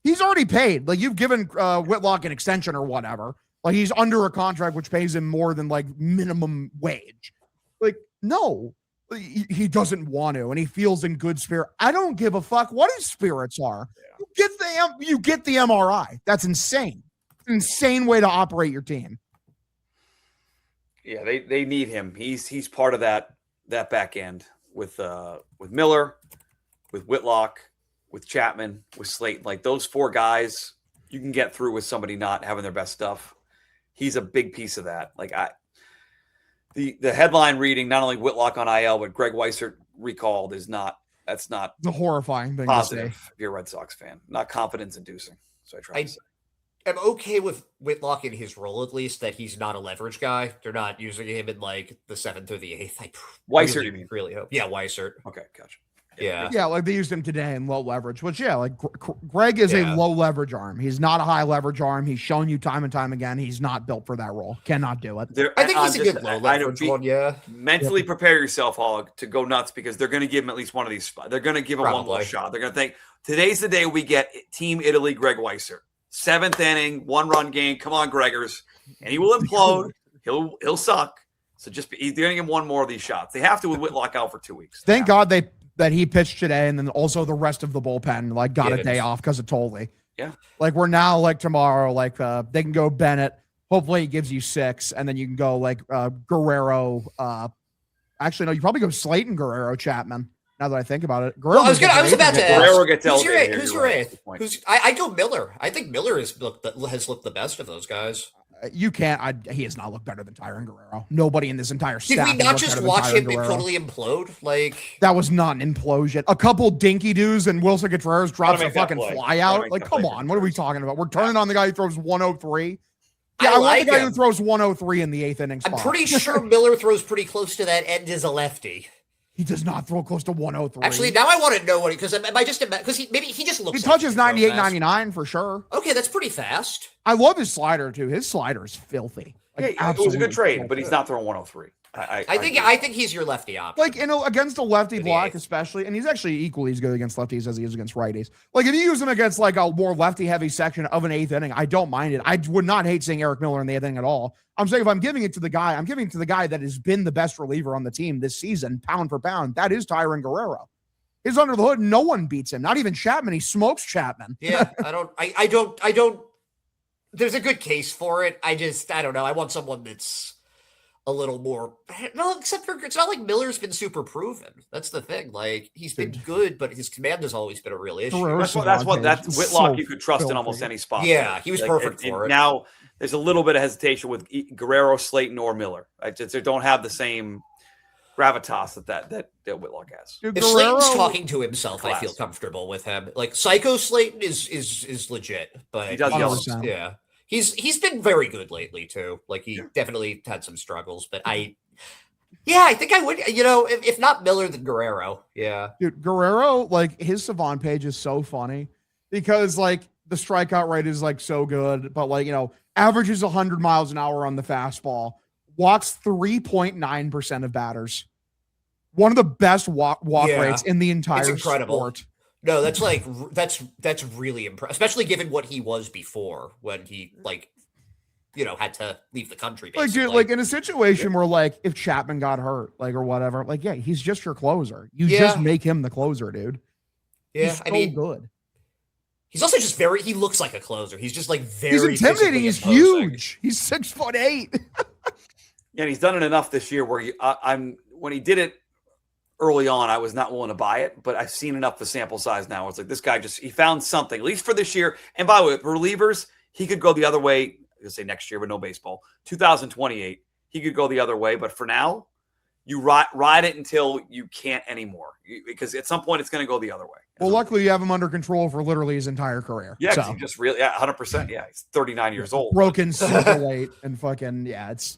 He's already paid. Like, you've given Whitlock an extension or whatever. Like, he's under a contract which pays him more than like minimum wage. Like, no, he doesn't want to, and he feels in good spirit. I don't give a fuck what his spirits are. Yeah. You get the MRI. That's insane. Insane way to operate your team. Yeah, they need him. He's part of that back end with Miller, with Whitlock, with Chapman, with Slayton. Like, those four guys, you can get through with somebody not having their best stuff. He's a big piece of that. Like, the headline reading, not only Whitlock on IL, but Greg Weissert recalled that's not The horrifying thing positive to say. if you're a Red Sox fan. Not confidence inducing. So I try to say. I'm okay with Whitlock in his role, at least, that he's not a leverage guy. They're not using him in like the 7th or the 8th. I Weissert, you mean? Really hope. Yeah, Weissert. Okay, gotcha. Yeah. Yeah, like they used him today in low leverage, which, yeah, like Greg is a Yeah. low leverage arm. He's not a high leverage arm. He's shown you time and time again. He's not built for that role. Cannot do it. I think he's a good low leverage one, yeah. Mentally prepare yourself, Hog, to go nuts because they're going to give him at least one of these spots. They're going to give him one more shot. They're going to think, today's the day we get Team Italy Greg Weissert. 7th inning, 1-run game. Come on, Gregors. And he will implode. He'll suck. So he's getting him one more of these shots. They have to with Whitlock out for 2 weeks. Thank God that he pitched today, and then also the rest of the bullpen like got a day off because of Tolley. Yeah. Like, we're now like tomorrow, like they can go Bennett. Hopefully he gives you 6, and then you can go like Guerrero. Actually, no, you probably go Slayton, Guerrero, Chapman. Now that I think about it, Well, I was about to ask. Guerrero gets Who's your elevated eighth? here, Who's you're your right. eighth? Good point. I go Miller. I think Miller has looked the best of those guys. You can't. He has not looked better than Tyron Guerrero. Nobody in this entire Did staff. we has not looked just better than watch Tyron him Guerrero. totally implode? Like, That was not an implosion. A couple dinky doos and Wilson Contreras drops a make that fucking play. fly Gotta out. make Like, that come play on. for What are we talking about? We're turning on the guy who throws 103. Yeah, I want like the guy who him. throws 103 in the 8th inning spot. I'm pretty sure Miller throws pretty close to that end as a lefty. He does not throw close to 103. Actually, now I want to know what because am I just because he just looks. he like touches can throw 98, fast. 99 for sure. Okay, that's pretty fast. I love his slider too. His slider is filthy. Like, Yeah, it was a good absolutely trade, but he's filthy. not throwing 103. I think he's your lefty option. Like, against a lefty For the block, eighth. especially, and he's actually equally as good against lefties as he is against righties. Like, if you use him against like a more lefty-heavy section of an 8th inning, I don't mind it. I would not hate seeing Eric Miller in the 8th inning at all. I'm saying if I'm giving it to the guy, I'm giving it to the guy that has been the best reliever on the team this season, pound for pound. That is Tyron Guerrero. He's under the hood. No one beats him. Not even Chapman. He smokes Chapman. Yeah, I don't. There's a good case for it. I don't know. I want someone that's a little more. No, except for it's not like Miller's been super proven. That's the thing. Like, he's been good, but his command has always been a real issue. Guerrero's That's advantage is Whitlock so you could trust in filthy. almost any spot. Yeah, he was perfect and for it. Now there's a little bit of hesitation with Guerrero, Slayton, or Miller. They don't have the same gravitas that Whitlock has. Dude, If Slayton's Guerrero- talking to himself, I feel Class. comfortable with him. Like, Psycho Slayton is legit, but He does yell. 100%. yeah, he's been very good lately too. Like, he definitely had some struggles, but I think I would. If not Miller, then Guerrero. Yeah, Dude, Guerrero, like, his Savant page is so funny because like the strikeout rate is like so good, but like, averages 100 miles an hour on the fastball, walks 3.9% of batters. One of the best walk Yeah. rates in the entire incredible. sport. no, that's that's really impressive, especially given what he was before when he had to leave the country. Like, Basically. dude, like in a situation where like if Chapman got hurt, like or whatever, like yeah, he's just your closer. You just Yeah. make him the closer, dude. yeah, He's I so mean, good. he's also just he looks like a closer. He's just like very. He's intimidating. physically He's imposing. huge. He's 6'8". Yeah, and he's done it enough this year where when he did it early on, I was not willing to buy it, but I've seen enough of the sample size now. It's like this guy he found something, at least for this year. And by the way, relievers, he could go the other way. I was gonna say next year, but no baseball. 2028, he could go the other way. But for now, you ride it until you can't anymore, because at some point it's going to go the other way. Well, luckily you have him under control for literally his entire career. Yeah, 'cause so. he just really, 100%. Yeah, he's 39 years old. Broken super late and fucking it's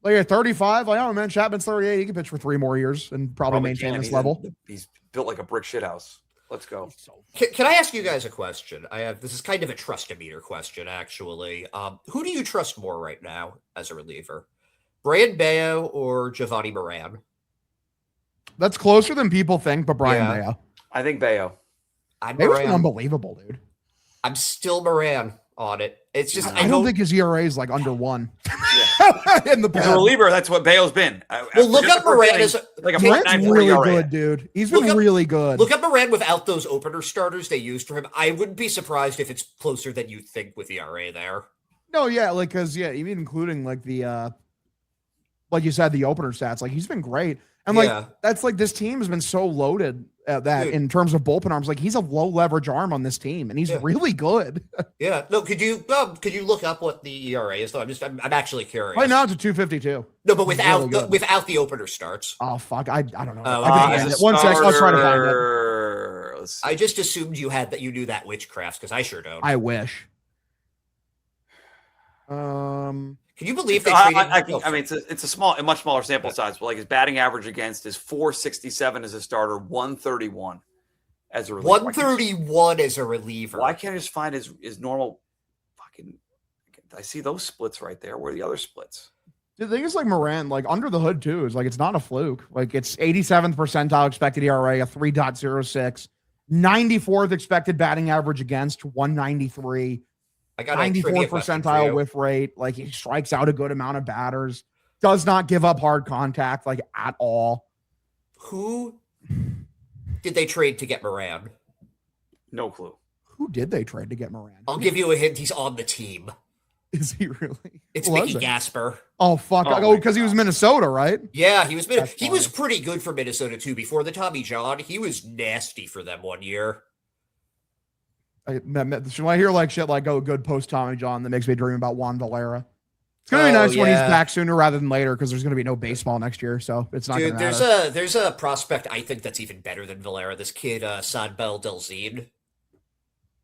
like at 35. Like, oh man, Chapman's 38. He can pitch for 3 more years and probably maintain can. this He's level. He's built like a brick shithouse. Let's go. Can I ask you guys a question? This is kind of a trust-o-meter question, actually. Who do you trust more right now as a reliever? Brian Bayo or Giovanni Moran? That's closer than people think, but Brian Bayo. I think Bayo. Bayo's been unbelievable, dude. I'm still Moran on it. It's just I don't think his ERA is like under 1. In the as a reliever, that's what Bayo's been. Well, look up Moran as like a Moran's really good, dude. He's been really good. Look up Moran without those opener starters they used for him. I wouldn't be surprised if it's closer than you think with ERA there. No, yeah, like because even including like the like you said, the opener stats, like he's been great. And like that's like this team has been so loaded at that in terms of bullpen arms. Like he's a low leverage arm on this team, and he's really good. No, could you look up what the ERA is though? I'm actually curious. Right now it's a 252. No, but without the opener starts. Oh fuck, I don't know. One second, I'll try to find it. I just assumed you knew that witchcraft because I sure don't. I wish. Can you believe they traded? I mean, it's a much smaller sample size, but like his batting average against is 467 as a starter, 131 as a reliever. 131 as a reliever. Why can't I just find his normal fucking? I see those splits right there. Where are the other splits? The thing is, like Moran, like under the hood too, is like it's not a fluke. Like it's 87th percentile expected ERA, a 3.06, 94th expected batting average against, 193. I got 94th percentile whiff rate. Like he strikes out a good amount of batters. Does not give up hard contact like at all. Who did they trade to get Moran? No clue. Who did they trade to get Moran? I'll give you a hint. He's on the team. Is he really? It's Mickey Gasper. Oh fuck! Oh, because he was Minnesota, right? Yeah, he was. He was pretty good for Minnesota too. Before the Tommy John, he was nasty for them one year. When I hear like shit like good post Tommy John, that makes me dream about Juan Valera. It's gonna be nice when he's back sooner rather than later because there's gonna be no baseball next year, so it's not. Dude, gonna matter. there's a prospect I think that's even better than Valera. This kid, Sanbel Delzine.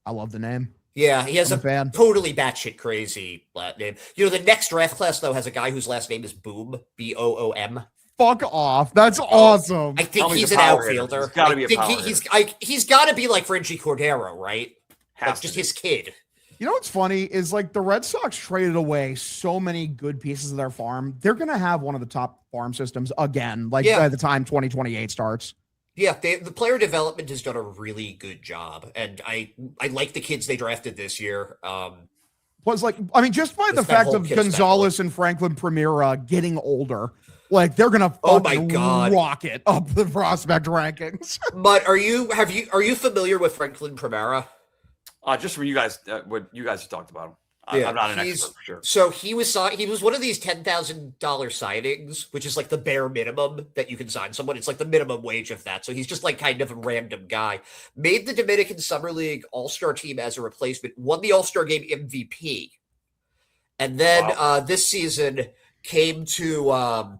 I love the name. Yeah, he has a totally batshit crazy name. You know, the next draft class though has a guy whose last name is Boom, Boom. Fuck off! That's awesome. I think he's an outfielder. He's got to be a power hitter. He's got to be like Frenchie Cordero, right? That's just his kid. You know what's funny is like the Red Sox traded away so many good pieces of their farm. They're going to have one of the top farm systems again, like by the time 2028 starts. Yeah, the player development has done a really good job. And I like the kids they drafted this year. Was like, I mean, just by the fact of Gonzalez and Franklin Primera getting older, like they're gonna rocket up the prospect rankings. But are you familiar with Franklin Primera? Just from you guys, what you guys have talked about him. I'm not an expert for sure. So he was one of these $10,000 signings, which is like the bare minimum that you can sign someone. It's like the minimum wage of that. So he's just like kind of a random guy. Made the Dominican Summer League All-Star team as a replacement, won the All-Star Game MVP. And then this season came to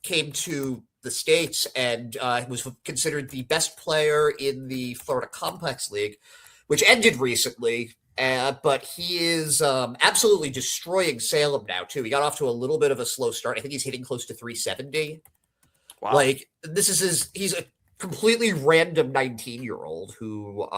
the States and was considered the best player in the Florida Complex League, which ended recently, but he is absolutely destroying Salem now, too. He got off to a little bit of a slow start. I think he's hitting close to 370. Wow. Like, he's a completely random 19-year-old who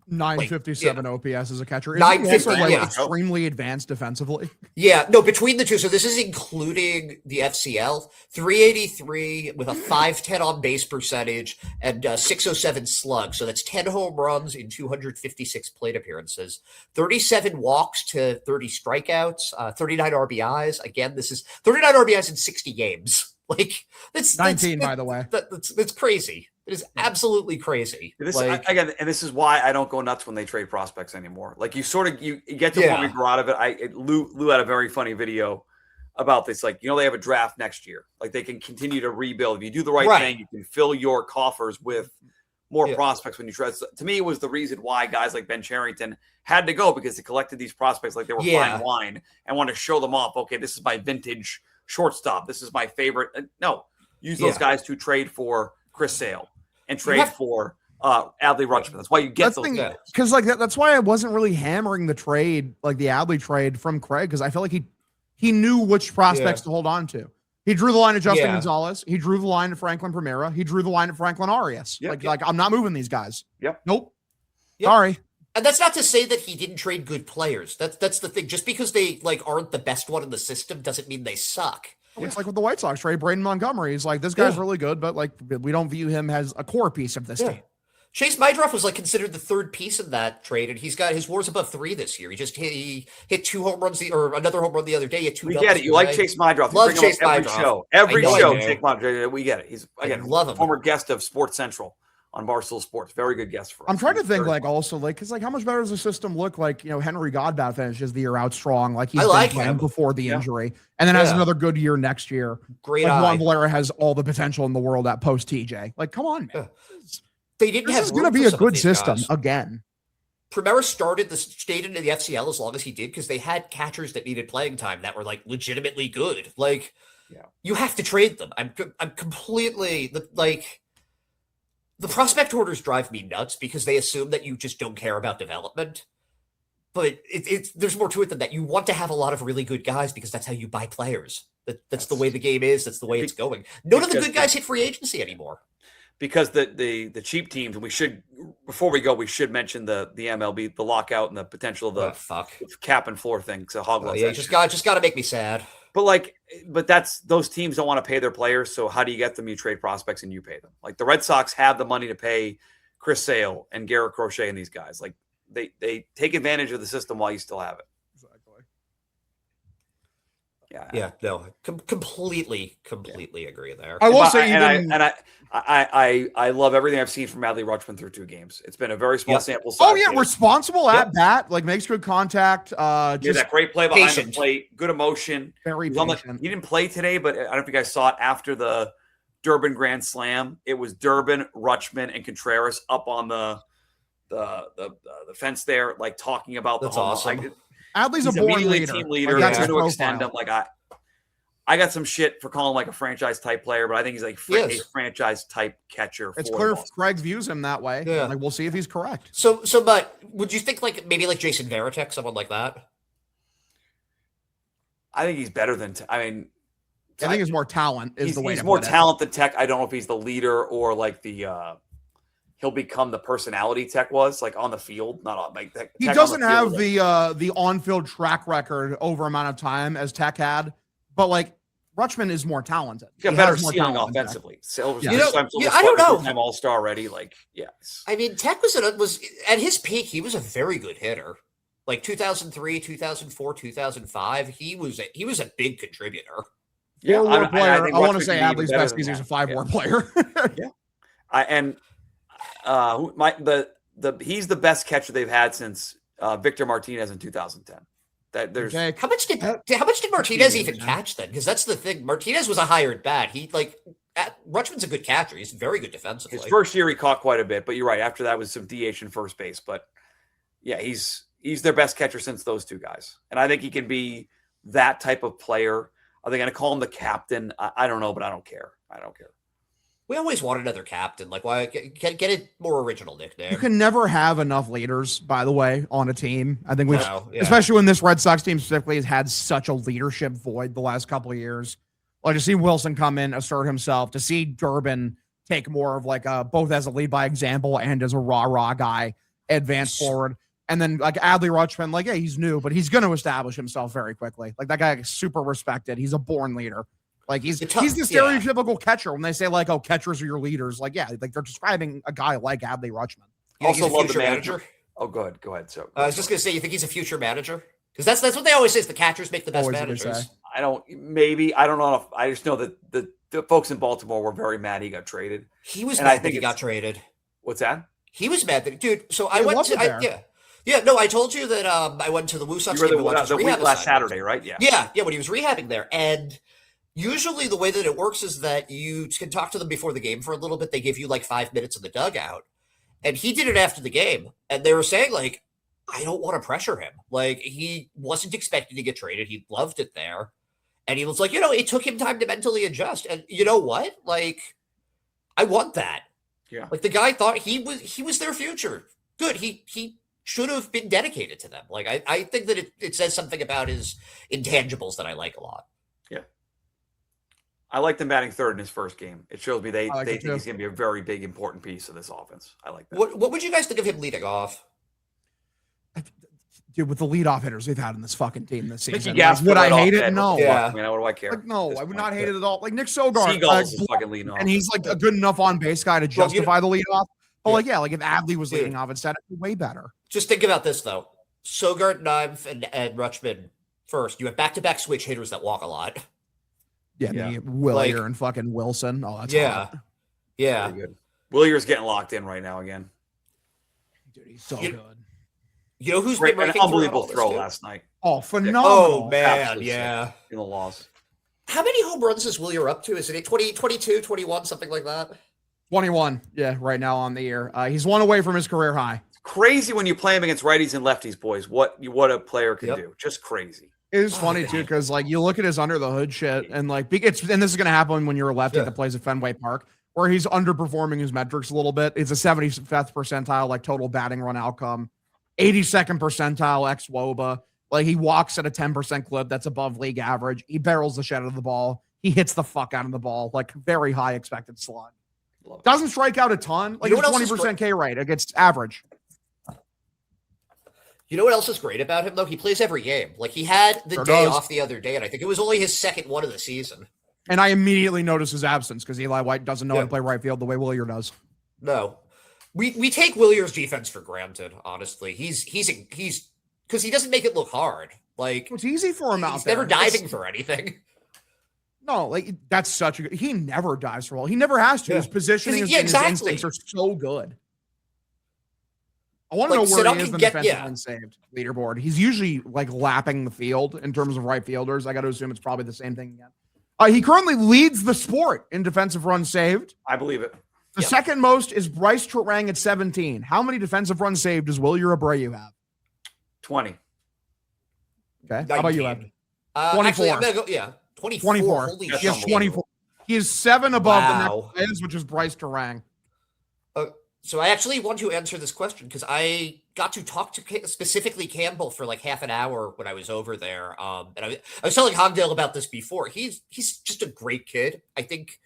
957 OPS as a catcher. Is he also extremely advanced defensively? Yeah, no, between the two. So this is including the FCL. 383 with a 510 on base percentage and 607 slug. So that's 10 home runs in 256 plate appearances, 37 walks to 30 strikeouts, 39 RBIs. Again, this is 39 RBIs in 60 games. Like that's 19, by the way. That's crazy. It is absolutely crazy. Again, and this is why I don't go nuts when they trade prospects anymore. Like you get to the point we grow out of it. Lou had a very funny video about this. Like, they have a draft next year. Like they can continue to rebuild. If you do the right thing, you can fill your coffers with more prospects when you trade. So, to me, it was the reason why guys like Ben Cherington had to go, because they collected these prospects like they were fine wine and want to show them off. Okay, this is my vintage shortstop. This is my favorite. No, use those guys to trade for Chris Sale and trade for Adley Rutschman. That's why you get those guys. Because that's why I wasn't really hammering the trade, like the Adley trade from Craig, because I felt like he knew which prospects to hold on to. He drew the line at Justin Yeah. Gonzalez. He drew the line at Franklin Primera. He drew the line at Franklin Arias. Yep, Like I'm not moving these guys. Yep. Nope. Yep. Sorry. And that's not to say that he didn't trade good players. That's the thing. Just because they like aren't the best one in the system doesn't mean they suck. It's like with the White Sox trade, Braden Montgomery. He's like, this guy's Yeah. really good, but like we don't view him as a core piece of this Yeah. team. Chase Mydroff was like considered the third piece in that trade, and he's got his WAR's above 3 this year. He hit 2 home runs or another home run the other day. He hit 2 We doubles get it. You like today. Chase Mydroff. You Love bring him Chase up every Mydroff. show. Every I know show, I do. Chase Mydroff. We get it. He's again love him. former guest of Sports Central on Barstool Sports. Very good guest for us. I'm trying to He's think very like fun. also like because like how much better does the system look like Henry Godbat finishes the year out strong like he's I been like playing him. before the Yeah. injury and then has Yeah. another good year next year. Great Like eye. Juan Valera has all the potential in the world at post TJ. Like come on, man. They didn't This have is going to room be for a some of good these system guys. again. Primera stayed into the FCL as long as he did because they had catchers that needed playing time that were like legitimately good. Like, Yeah. you have to trade them. I'm completely like the prospect orders drive me nuts because they assume that you just don't care about development. But it's there's more to it than that. You want to have a lot of really good guys because that's how you buy players. That's the way the game is. That's the way it's going. None of the good guys hit free agency anymore. Because the cheap teams, and we should before we go, we should mention the MLB, the lockout, and the potential of the Fuck. cap and floor thing. So hog Yeah, you just got to make me sad. but that's those teams don't want to pay their players. So how do you get them? You trade prospects and you pay them. Like the Red Sox have the money to pay Chris Sale and Garrett Crochet and these guys. Like they take advantage of the system while you still have it. Exactly. Yeah, no, completely agree there. I will But say I love everything I've seen from Adley Rutschman through 2 games. It's been a very small Yep. sample size. Oh yeah, but responsible Yep. at bat, like makes good contact. yeah, Just that great play behind patient. the plate, good emotion. very He was on the- patient. he didn't play today, but I don't know if you guys saw it after the Durbin Grand Slam. It was Durbin, Rutschman, and Contreras up on the fence there, like talking about That's the home run. awesome. Like, Adley's a he's born immediately leader. team leader. Like, that's He's his going to extend profile. him. Like I got some shit for calling him like a franchise type player, but I think he's like He a is. franchise type catcher. It's for clear Boston. Craig views him that way. Yeah. Like we'll see if he's correct. So, but would you think like maybe like Jason Varitek, someone like that? I think he's better than. I think his more talent is he's, the way he's to more put it. talent than Tech. I don't know if he's the leader or like the. He'll become the personality Tech was like on the field, not on like Tech. He Tech on doesn't the have field, the on-field track record over amount of time as Tech had, but like Rutschman is more talented. He's got He better has more ceiling talent than Tech. offensively. Silver's Yeah. You know, two-time I don't know. two-time All-Star already. Like, yes. I mean, Tech was at his peak. He was a very good hitter. Like 2003, 2004, 2005, he was a big contributor. Yeah, Four-war player. I want to Rutschman say can be even Adley's better best than because he's a that. 5-war player. He's the best catcher they've had since Victor Martinez in 2010. That there's Okay. How much did Martinez even catch then? Because that's the thing. Martinez was a hired bat. Rutschman's a good catcher. He's very good defensively. his first year he caught quite a bit, but you're right. After that was some DH and first base, but yeah, he's their best catcher since those two guys, and I think he can be that type of player. Are they going to call him the captain? I don't know, but I don't care. We always want another captain. Like, why get a more original nickname? You can never have enough leaders, by the way, on a team. I think we've, No, yeah. especially when this Red Sox team specifically has had such a leadership void the last couple of years. Like to see Wilson come in, assert himself, to see Durbin take more of like both as a lead by example and as a rah guy advance forward. And then like Adley Rutschman, like, yeah, he's new, but he's going to establish himself very quickly. Like that guy is super respected. He's a born leader. Like he's the stereotypical catcher when they say like, oh, catchers are your leaders. Like, yeah, like they're describing a guy like Adley Rutschman. You think Also he's a love the future manager. Oh, go ahead. So I was just gonna say, you think he's a future manager? Because that's what they always say is the catchers make the best Always what they managers. say. I don't know if I just know that the folks in Baltimore were very mad he got traded. He was And I mad that think he got it's- traded. What's that? He was mad that dude. So I They went loved to it there. no. I told you that I went to the Woo Sox You were game to watch the, his the week rehab last assignment. Saturday, right? Yeah. Yeah, when he was rehabbing there. And usually the way that it works is that you can talk to them before the game for a little bit. They give you like 5 minutes in the dugout. And he did it after the game. And they were saying, like, I don't want to pressure him. Like, he wasn't expecting to get traded. He loved it there. And he was like, it took him time to mentally adjust. And you know what? Like, I want that. Yeah. Like, the guy thought he was their future. Good. He should have been dedicated to them. Like, I think that it says something about his intangibles that I like a lot. I like them batting third in his first game. It shows me they it think too. he's going to be a very big, important piece of this offense. I like that. What would you guys think of him leading off? Dude, with the leadoff hitters we've had in this fucking team this season, Gas would I off hate it? that. No. Yeah. I mean, what do I care? Like, no, at this I would point? not hate it at all. Like Nick Sogard, Seagulls is fucking leading off. and he's like a good enough on base guy to Well, justify the leadoff. But Yeah. like, yeah, like if Adley was Dude. leading off instead, it'd be way better. Just think about this though: Sogard, Knive, and Rutschman first. You have back-to-back switch hitters that walk a lot. Yeah, Yeah. Willier Like- and fucking Wilson. Oh, that's Yeah. hot. Yeah. Very good. Willier's getting locked in right now again. Dude, he's so You- good. You know who's Great, been an ranking throughout unbelievable all this, throw too? last night Oh, phenomenal. Oh man, Absolutely yeah. in the loss. How many home runs is Willier up to? Is it 20, 22, 21, something like that? 21. Yeah, right now on the year. He's one away from his career high. Crazy when you play him against righties and lefties, boys. What a player can Yep. do. Just crazy. It is Oh, funny too, man. because like you look at his under the hood shit, and like and this is gonna happen when you're a lefty Yeah. that plays at Fenway Park, where he's underperforming his metrics a little bit. It's a 75th percentile, like total batting run outcome, 82nd percentile ex WOBA. Like he walks at a 10% clip that's above league average. He barrels the shit out of the ball. He hits the fuck out of the ball, like very high expected slug. Love it. Doesn't strike out a ton, like You know it's what else is 20% K rate against average. You know what else is great about him though? He plays every game. Like he had the Sure day does. off the other day, and I think it was only his second one of the season. And I immediately notice his absence because Eli White doesn't know how Yeah. to play right field the way Willier does. No, we take Willier's defense for granted. Honestly, he's because he doesn't make it look hard. Like It's easy for him out he's there. never diving for anything. No, like that's such a good. He never dives for a ball. He never has to. Yeah. His positioning Yeah, and his exactly. instincts are so good. I want to Like, know where Sedok he is can in the get- defensive yeah. unsaved leaderboard. He's usually like lapping the field in terms of right fielders. I got to assume it's probably the same thing again. He currently leads the sport in defensive runs saved. I believe it. The Yep. second most is Bryce Terang at 17. How many defensive runs saved does Willier Abreu have? 20. Okay. How about you, 19. Evan? 24. Actually, 24. I'm gonna go. Yeah, 24. 24. Holy That's He has shit. 24. He is 7 above Wow. the next players, which is Bryce Terang. So I actually want to answer this question because I got to talk to specifically Campbell for like half an hour when I was over there. And I was telling Hogdale about this before. He's just a great kid. I think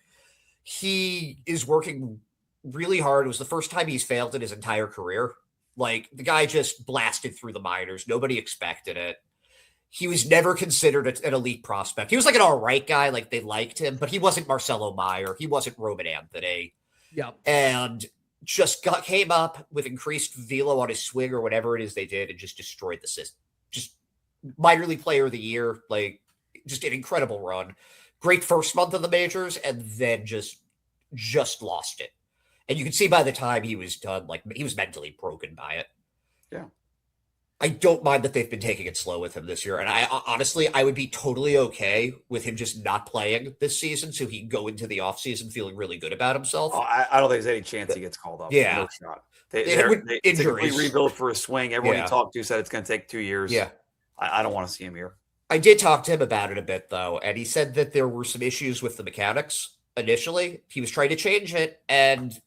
he is working really hard. It was the first time he's failed in his entire career. Like the guy just blasted through the minors. Nobody expected it. He was never considered an elite prospect. He was like an all right guy. Like they liked him, but he wasn't Marcelo Meyer. He wasn't Roman Anthony. Yep. And just came up with increased velo on his swing or whatever it is they did and just destroyed the system. Just minor league player of the year, like just an incredible run. Great first month of the majors and then just lost it. And you can see by the time he was done, like he was mentally broken by it. Yeah. I don't mind that they've been taking it slow with him this year. And I honestly, I would be totally okay with him just not playing this season so he can go into the offseason feeling really good about himself. Oh, I don't think there's any chance he gets called up. Yeah. No shot. It's a Injuries. complete rebuild for a swing. Everyone Yeah. he talked to said it's going to take 2 years. Yeah. I don't want to see him here. I did talk to him about it a bit, though, and he said that there were some issues with the mechanics initially. He was trying to change it, and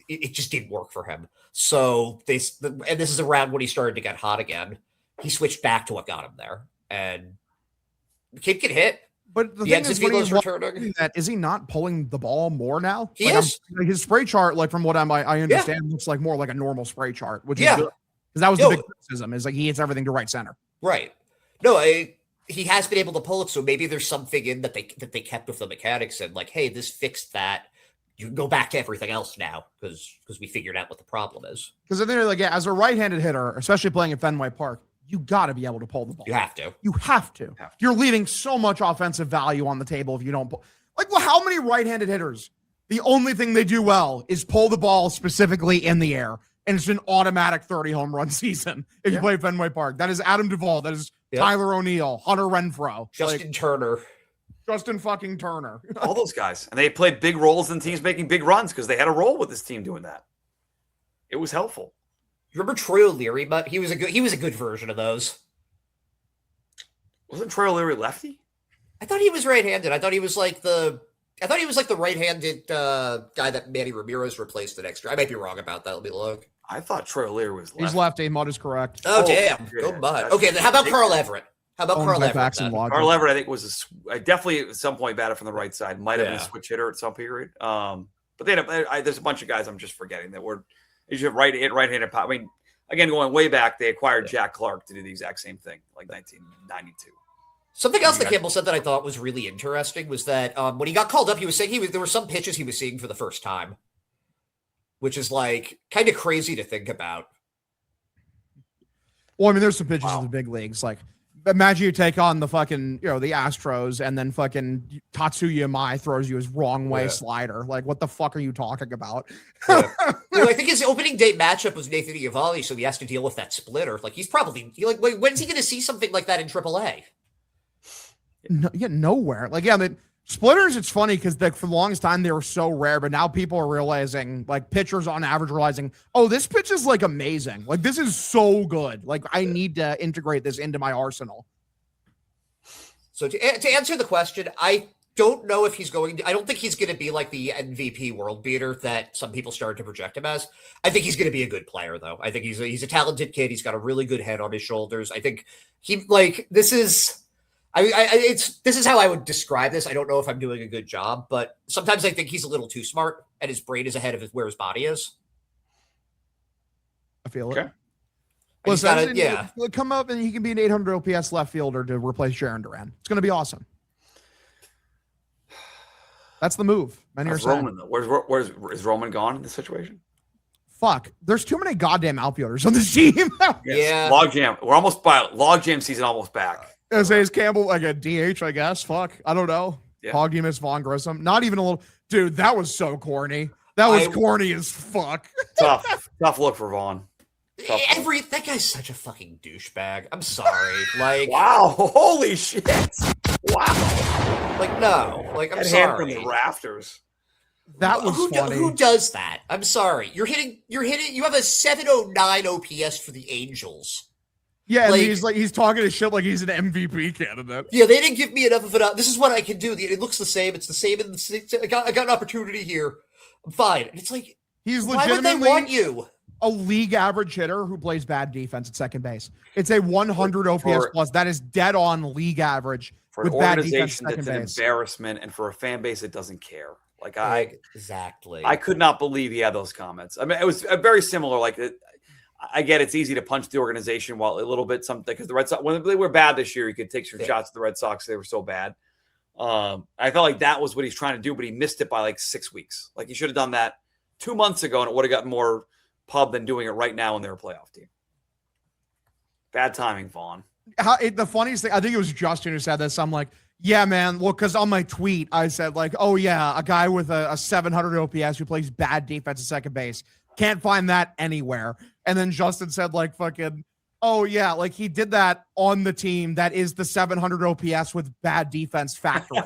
it just didn't work for him. So and this is around when he started to get hot again. He switched back to what got him there, and the kid can hit. But the The thing exit is, when velo's he's returning. that is he not pulling the ball more now? He Like, is. like, his spray chart, like from what I understand, looks like more like a normal spray chart, which Yeah. is good. Because that was No. the big criticism, is like he hits everything to right center. Right. No, he has been able to pull it, so maybe there's something in that they kept with the mechanics and like, hey, this fixed that. You can go back to everything else now because we figured out what the problem is. Because I think, like, yeah, as a right-handed hitter, especially playing at Fenway Park, you got to be able to pull the ball. You have to. You have to. You're leaving so much offensive value on the table if you don't pull. Like, well, how many right-handed hitters? The only thing they do well is pull the ball specifically in the air, and it's an automatic 30 home run season if you play Fenway Park. That is Adam Duvall. That is Tyler O'Neill, Hunter Renfroe, Justin Turner. Justin fucking Turner. All those guys. And they played big roles in teams making big runs because they had a role with this team doing that. It was helpful. You remember Troy O'Leary, but he was a good version of those. Wasn't Troy O'Leary lefty? I thought he was right-handed. I thought he was like the right-handed guy that Manny Ramirez replaced the next year. I might be wrong about that. Let me look. I thought Troy O'Leary was lefty. He's lefty. Mud is correct. Oh, Oh, damn. yeah. Go Mud. That's- Okay, then how about Carl Everett? How about Owned Carl by Everett? Facts and then? Logic. Carl Everett, I think, was definitely at some point batted from the right side. Might have been a Yeah. switch hitter at some period. But then there's a bunch of guys I'm just forgetting that were right-handed power. I mean, again, going way back, they acquired Jack Clark to do the exact same thing, like 1992. Something else that Campbell said that I thought was really interesting was that when he got called up, he was saying there were some pitches he was seeing for the first time, which is like kind of crazy to think about. Well, I mean, there's some pitches in the big leagues. Like, imagine you take on the fucking, the Astros, and then fucking Tatsuya Mai throws you his wrong way slider. Like, what the fuck are you talking about? Yeah. Well, I think his opening day matchup was Nathan Eovaldi, so he has to deal with that splitter. Like, when's he going to see something like that in AAA? Nowhere. Like, I mean, splitters, it's funny because for the longest time they were so rare, but now people are realizing, like, pitchers on average realizing, oh, this pitch is like amazing. Like, this is so good. Like, I need to integrate this into my arsenal. So to answer the question, I don't know if he's going to, I don't think he's going to be like the MVP world beater that some people started to project him as. I think he's going to be a good player, though. I think he's a talented kid. He's got a really good head on his shoulders. I think this is how I would describe this. I don't know if I'm doing a good job, but sometimes I think he's a little too smart and his brain is ahead of where his body is. I feel Okay. it. Listen, yeah. Come up and he can be an 800 OPS left fielder to replace Sharon Duran. It's going to be awesome. That's the move. Where's Roman, though? Is Roman gone in this situation? Fuck. There's too many goddamn outfielders on this team. Yeah. Logjam. We're almost by logjam season almost back. I say, is Campbell like a DH, I guess? Fuck. I don't know. Yeah. Hogdemus, Vaughn Grissom. Not even a little. Dude, that was so corny. That was corny as fuck. Tough look for Vaughn. That guy's such a fucking douchebag. I'm sorry. Like, wow. Holy shit. Wow. Like, no. Like, I'm That sorry. hand from the rafters. That was funny. Who does that? I'm sorry. You're hitting. You have a 709 OPS for the Angels. Yeah, and he's talking to shit like he's an MVP candidate. Yeah, they didn't give me enough of it. This is what I can do. It looks the same. It's the same. I got an opportunity here. I'm fine. And it's like, he's why would they legitimately want you? A league average hitter who plays bad defense at second base. It's a 100 OPS plus. That is dead on league average for with an bad defense organization second that's base. an embarrassment, and for a fan base that doesn't care. Like Exactly. I could not believe he had those comments. I mean, it was very similar. Like I get it's easy to punch the organization while a little bit something because the Red Sox, when they were bad this year, you could take some shots at the Red Sox. They were so bad. I felt like that was what he's trying to do, but he missed it by like 6 weeks. Like he should have done that 2 months ago, and it would have gotten more pub than doing it right now when they're a playoff team. Bad timing, Vaughn. The funniest thing, I think it was Justin who said this. I'm like, yeah, man. Look, because on my tweet, I said like, oh yeah, a guy with a 700 OPS who plays bad defense at second base. Can't find that anywhere. And then Justin said like fucking, oh yeah, like he did that on the team that is the 700 OPS with bad defense factory.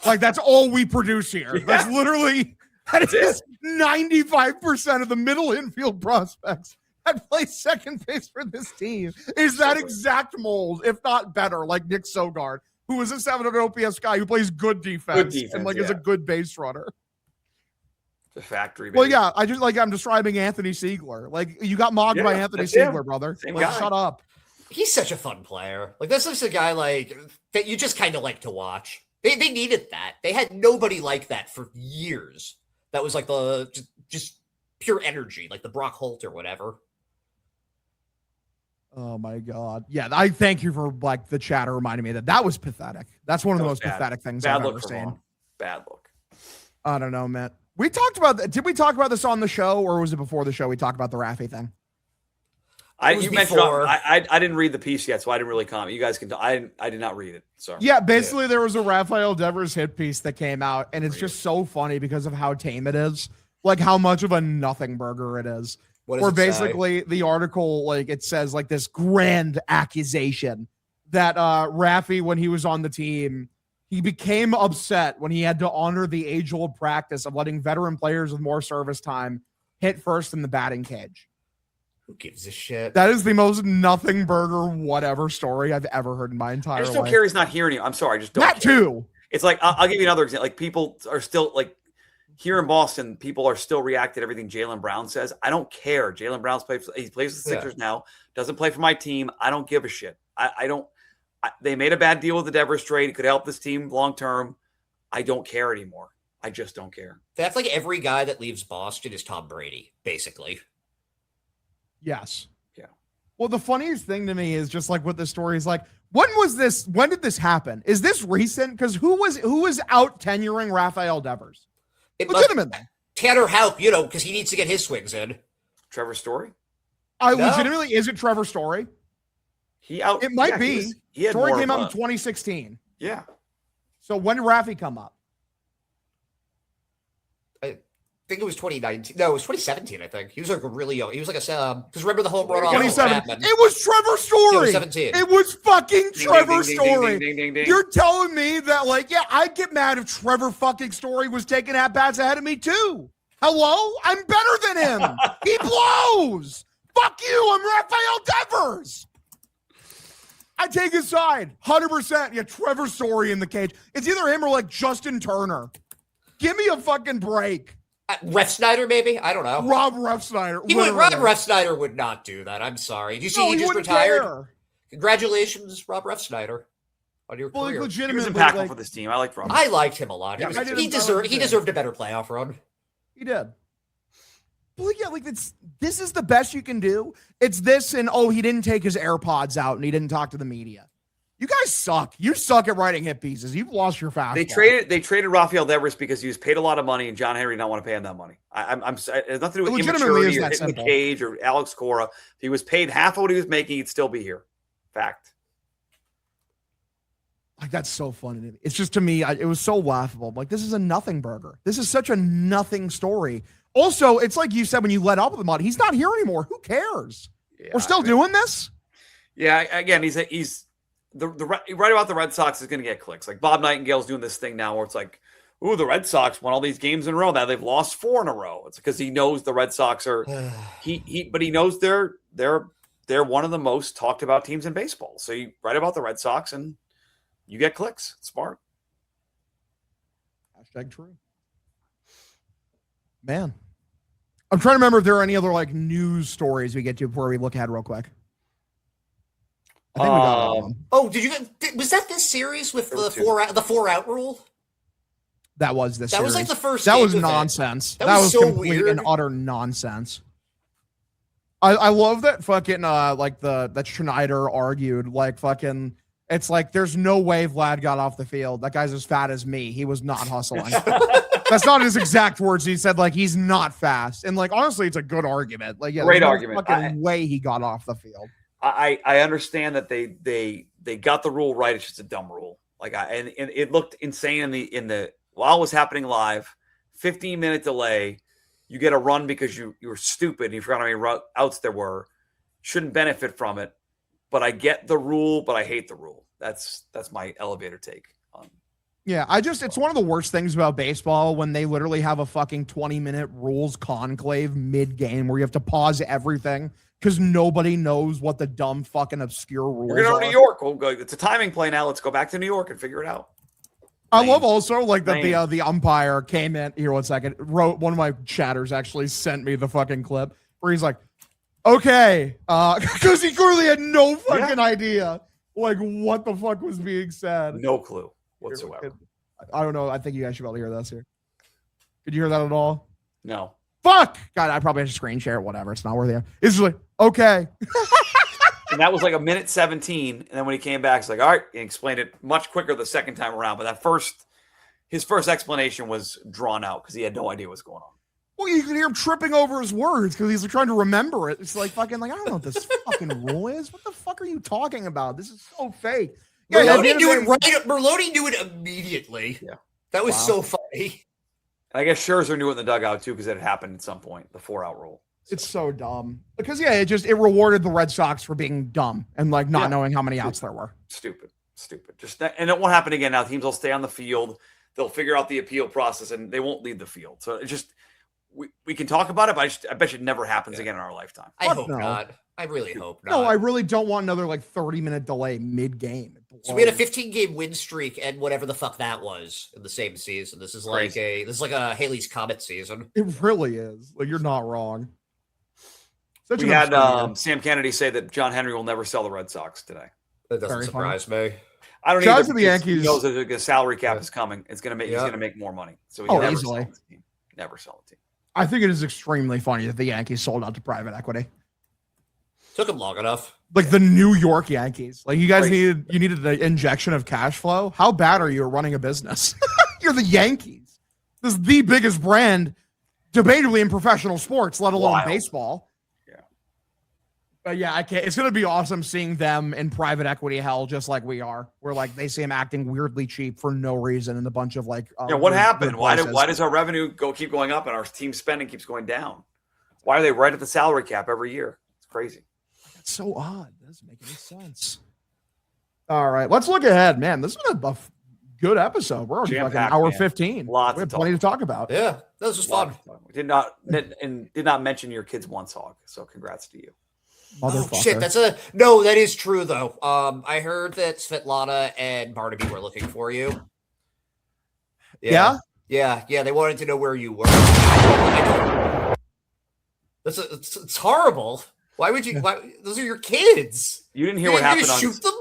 Like that's all we produce here. Yeah. That's literally, that is 95% of the middle infield prospects that play second base for this team is that exact mold, if not better, like Nick Sogard, who is a 700 OPS guy who plays good defense and like is a good base runner. The factory. Well, yeah, I'm describing Anthony Siegler. Like you got mogged by Anthony Siegler, brother. Same like, guy. Shut up. He's such a fun player. Like that's just a guy like that you just kind of like to watch. They needed that. They had nobody like that for years. That was like the just pure energy, like the Brock Holt or whatever. Oh my God. Yeah, I thank you for like the chatter reminding me that was pathetic. That's one of the most pathetic things I've ever seen. Bad look. I don't know, Matt. We talked about that. Did we talk about this on the show or was it before the show we talked about the Raffy thing? You mentioned I didn't read the piece yet, so I didn't really comment. You guys can. I did not read it. So yeah, basically there was a Rafael Devers hit piece that came out, and it's just so funny because of how tame it is, like how much of a nothing burger it is. Or basically the article, like it says like this grand accusation that Raffy, when he was on the team, he became upset when he had to honor the age-old practice of letting veteran players with more service time hit first in the batting cage. Who gives a shit? That is the most nothing burger whatever story I've ever heard in my entire life. I just don't care he's not hearing you. I'm sorry. I just don't That care. too. It's like, I'll give you another example. Like people are still like here in Boston, people are still reacting to everything Jaylen Brown says. I don't care. Jaylen Brown's he plays for the Sixers now, doesn't play for my team. I don't give a shit. I don't, They made a bad deal with the Devers trade. It could help this team long term. I don't care anymore. I just don't care. That's like every guy that leaves Boston is Tom Brady, basically. Yes. Yeah. Well, the funniest thing to me is just like what the story is like. When did this happen? Is this recent? Because who was out tenuring Rafael Devers? Legitimately. Tanner Houck, because he needs to get his swings in. Trevor Story? Legitimately, is it Trevor Story? It might be. Story came out in 2016. Yeah. So when did Rafi come up? I think it was 2019. No, it was 2017, I think. He was like really young. He was like because remember the home run off 2017. It was Trevor Story. It was 17. It was fucking Trevor Story. Ding, ding, ding. You're telling me that, I'd get mad if Trevor fucking Story was taking at-bats ahead of me too. Hello? I'm better than him. He blows. Fuck you. I'm Rafael Devers. I take his side. 100%. Yeah, Trevor Story in the cage. It's either him or Justin Turner. Give me a fucking break. Refsnyder, maybe? I don't know. Rob Refsnyder. Rob Refsnyder would not do that. I'm sorry. Do you see he just retired? Care. Congratulations, Rob Refsnyder, on your career. Legitimately, he was impactful for this team. I liked Rob. I liked him a lot. Yeah, he deserved a better playoff run. He did. But this is the best you can do. It's this and he didn't take his AirPods out and he didn't talk to the media. You guys suck. You suck at writing hit pieces. You've lost your fastball. They traded Rafael Devers because he was paid a lot of money and John Henry did not want to pay him that money. It has nothing to do with immaturity or hitting the cage or Alex Cora. If he was paid half of what he was making, he'd still be here. Fact. That's so funny. It's just, to me, it was so laughable. This is a nothing burger. This is such a nothing story. Also, it's like you said when you let up with him on, he's not here anymore. Who cares? Yeah, We're still doing this? Yeah, again, he's right about the Red Sox is going to get clicks. Bob Nightingale's doing this thing now where it's ooh, the Red Sox won all these games in a row. Now they've lost 4 in a row. It's because he knows the Red Sox are but he knows they're one of the most talked about teams in baseball. So you write about the Red Sox and you get clicks. It's smart. #true. Man. I'm trying to remember if there are any other news stories we get to before we look ahead real quick. I think we got one. Oh, was that this series with the 4-out rule? That was this. That was the first. That was nonsense. That was so complete weird and utter nonsense. I love that fucking that Schneider argued fucking. It's there's no way Vlad got off the field. That guy's as fat as me. He was not hustling. That's not his exact words. He said he's not fast. And honestly, it's a good argument. Great argument. Fucking way he got off the field. I understand that they got the rule right. It's just a dumb rule. And it looked insane in the while it was happening live. 15-minute delay. You get a run because you were stupid and you forgot how many outs there were. Shouldn't benefit from it. But I get the rule, but I hate the rule. That's my elevator take on. Yeah, it's one of the worst things about baseball when they literally have a fucking 20-minute rules conclave mid-game where you have to pause everything because nobody knows what the dumb fucking obscure rules are. We're going to New York. It's a timing play now. Let's go back to New York and figure it out. I love also that the umpire came in here 1 second, wrote one of my chatters actually sent me the fucking clip where he's like, okay, because he clearly had no fucking idea what the fuck was being said. No clue whatsoever. I don't know. I think you guys should be able to hear this here. Did you hear that at all? No. Fuck! God, I probably have to screen share it. Whatever. It's not worth it. It's just okay. And that was 1:17. And then when he came back, it's all right. He explained it much quicker the second time around. But his first explanation was drawn out because he had no idea what's going on. Well, you can hear him tripping over his words because he's trying to remember it. It's fucking I don't know what this fucking rule is. What the fuck are you talking about? This is so fake. Yeah, Merloni knew it right. Merloni knew it immediately. Yeah, that was so funny. And I guess Scherzer knew it in the dugout too because it had happened at some point. The 4-out rule. It's so dumb because it rewarded the Red Sox for being dumb and not knowing how many outs there were. Stupid. Just that, and it won't happen again. Now teams will stay on the field. They'll figure out the appeal process and they won't leave the field. So it just. We can talk about it, but I bet you it never happens again in our lifetime. I hope not. I really hope not. No, I really don't want another 30-minute delay mid-game. So we had a 15-game win streak and whatever the fuck that was in the same season. This is like a Haley's Comet season. It really is. You're not wrong. We had Sam Kennedy say that John Henry will never sell the Red Sox today. That doesn't Very surprise me. I don't Shout out either to the because Yankees. He knows that the salary cap Yeah. is coming. It's gonna make Yeah. he's gonna make more money. So Oh, never easily. sell the team. Never sell the team. I think it is extremely funny that the Yankees sold out to private equity. Took him long enough. Like the New York Yankees. Like you guys Right. needed the injection of cash flow. How bad are you at running a business? You're the Yankees. This is the biggest brand, debatably in professional sports, let alone Wild. baseball. Yeah. But yeah, I can't. It's gonna be awesome seeing them in private equity hell, just like we are. Where like they see him acting weirdly cheap for no reason in a bunch of like. Yeah, what weird- happened? weird places. Why does our revenue keep going up and our team spending keeps going down? Why are they right at the salary cap every year? It's crazy. It's so odd. It doesn't make any sense. All right, let's look ahead, man. This is a good episode. We're already like an Jam-packed, hour man. 15. Lots We have to plenty talk to talk about. Yeah, that was just fun. We did not mention your kids once hog. So congrats to you. Oh Motherfucker. shit, that is true though. I heard that Svetlana and Barnaby were looking for you. Yeah? Yeah. They wanted to know where you were. It's horrible. Why would you? Why, those are your kids. You didn't hear You're what happened gonna on shoot them?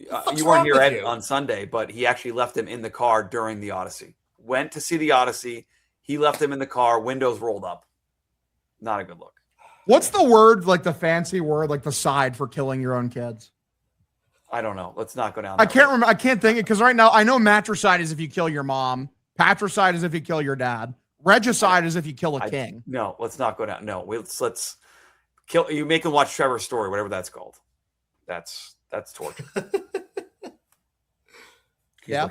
fuck's you weren't wrong here with Ed, you? on Sunday, but he actually left him in the car during the Odyssey. Went to see the Odyssey. He left him in the car, windows rolled up. Not a good look. What's the word, like the fancy word, like the side for killing your own kids? I don't know. Let's not go down. I that can't road. remember. I can't think it because right now I know matricide is if you kill your mom. Patricide is if you kill your dad. Regicide is if you kill a king. No, let's not go down. No, let's kill. You make him watch Trevor's Story, whatever that's called. That's torture. Yeah.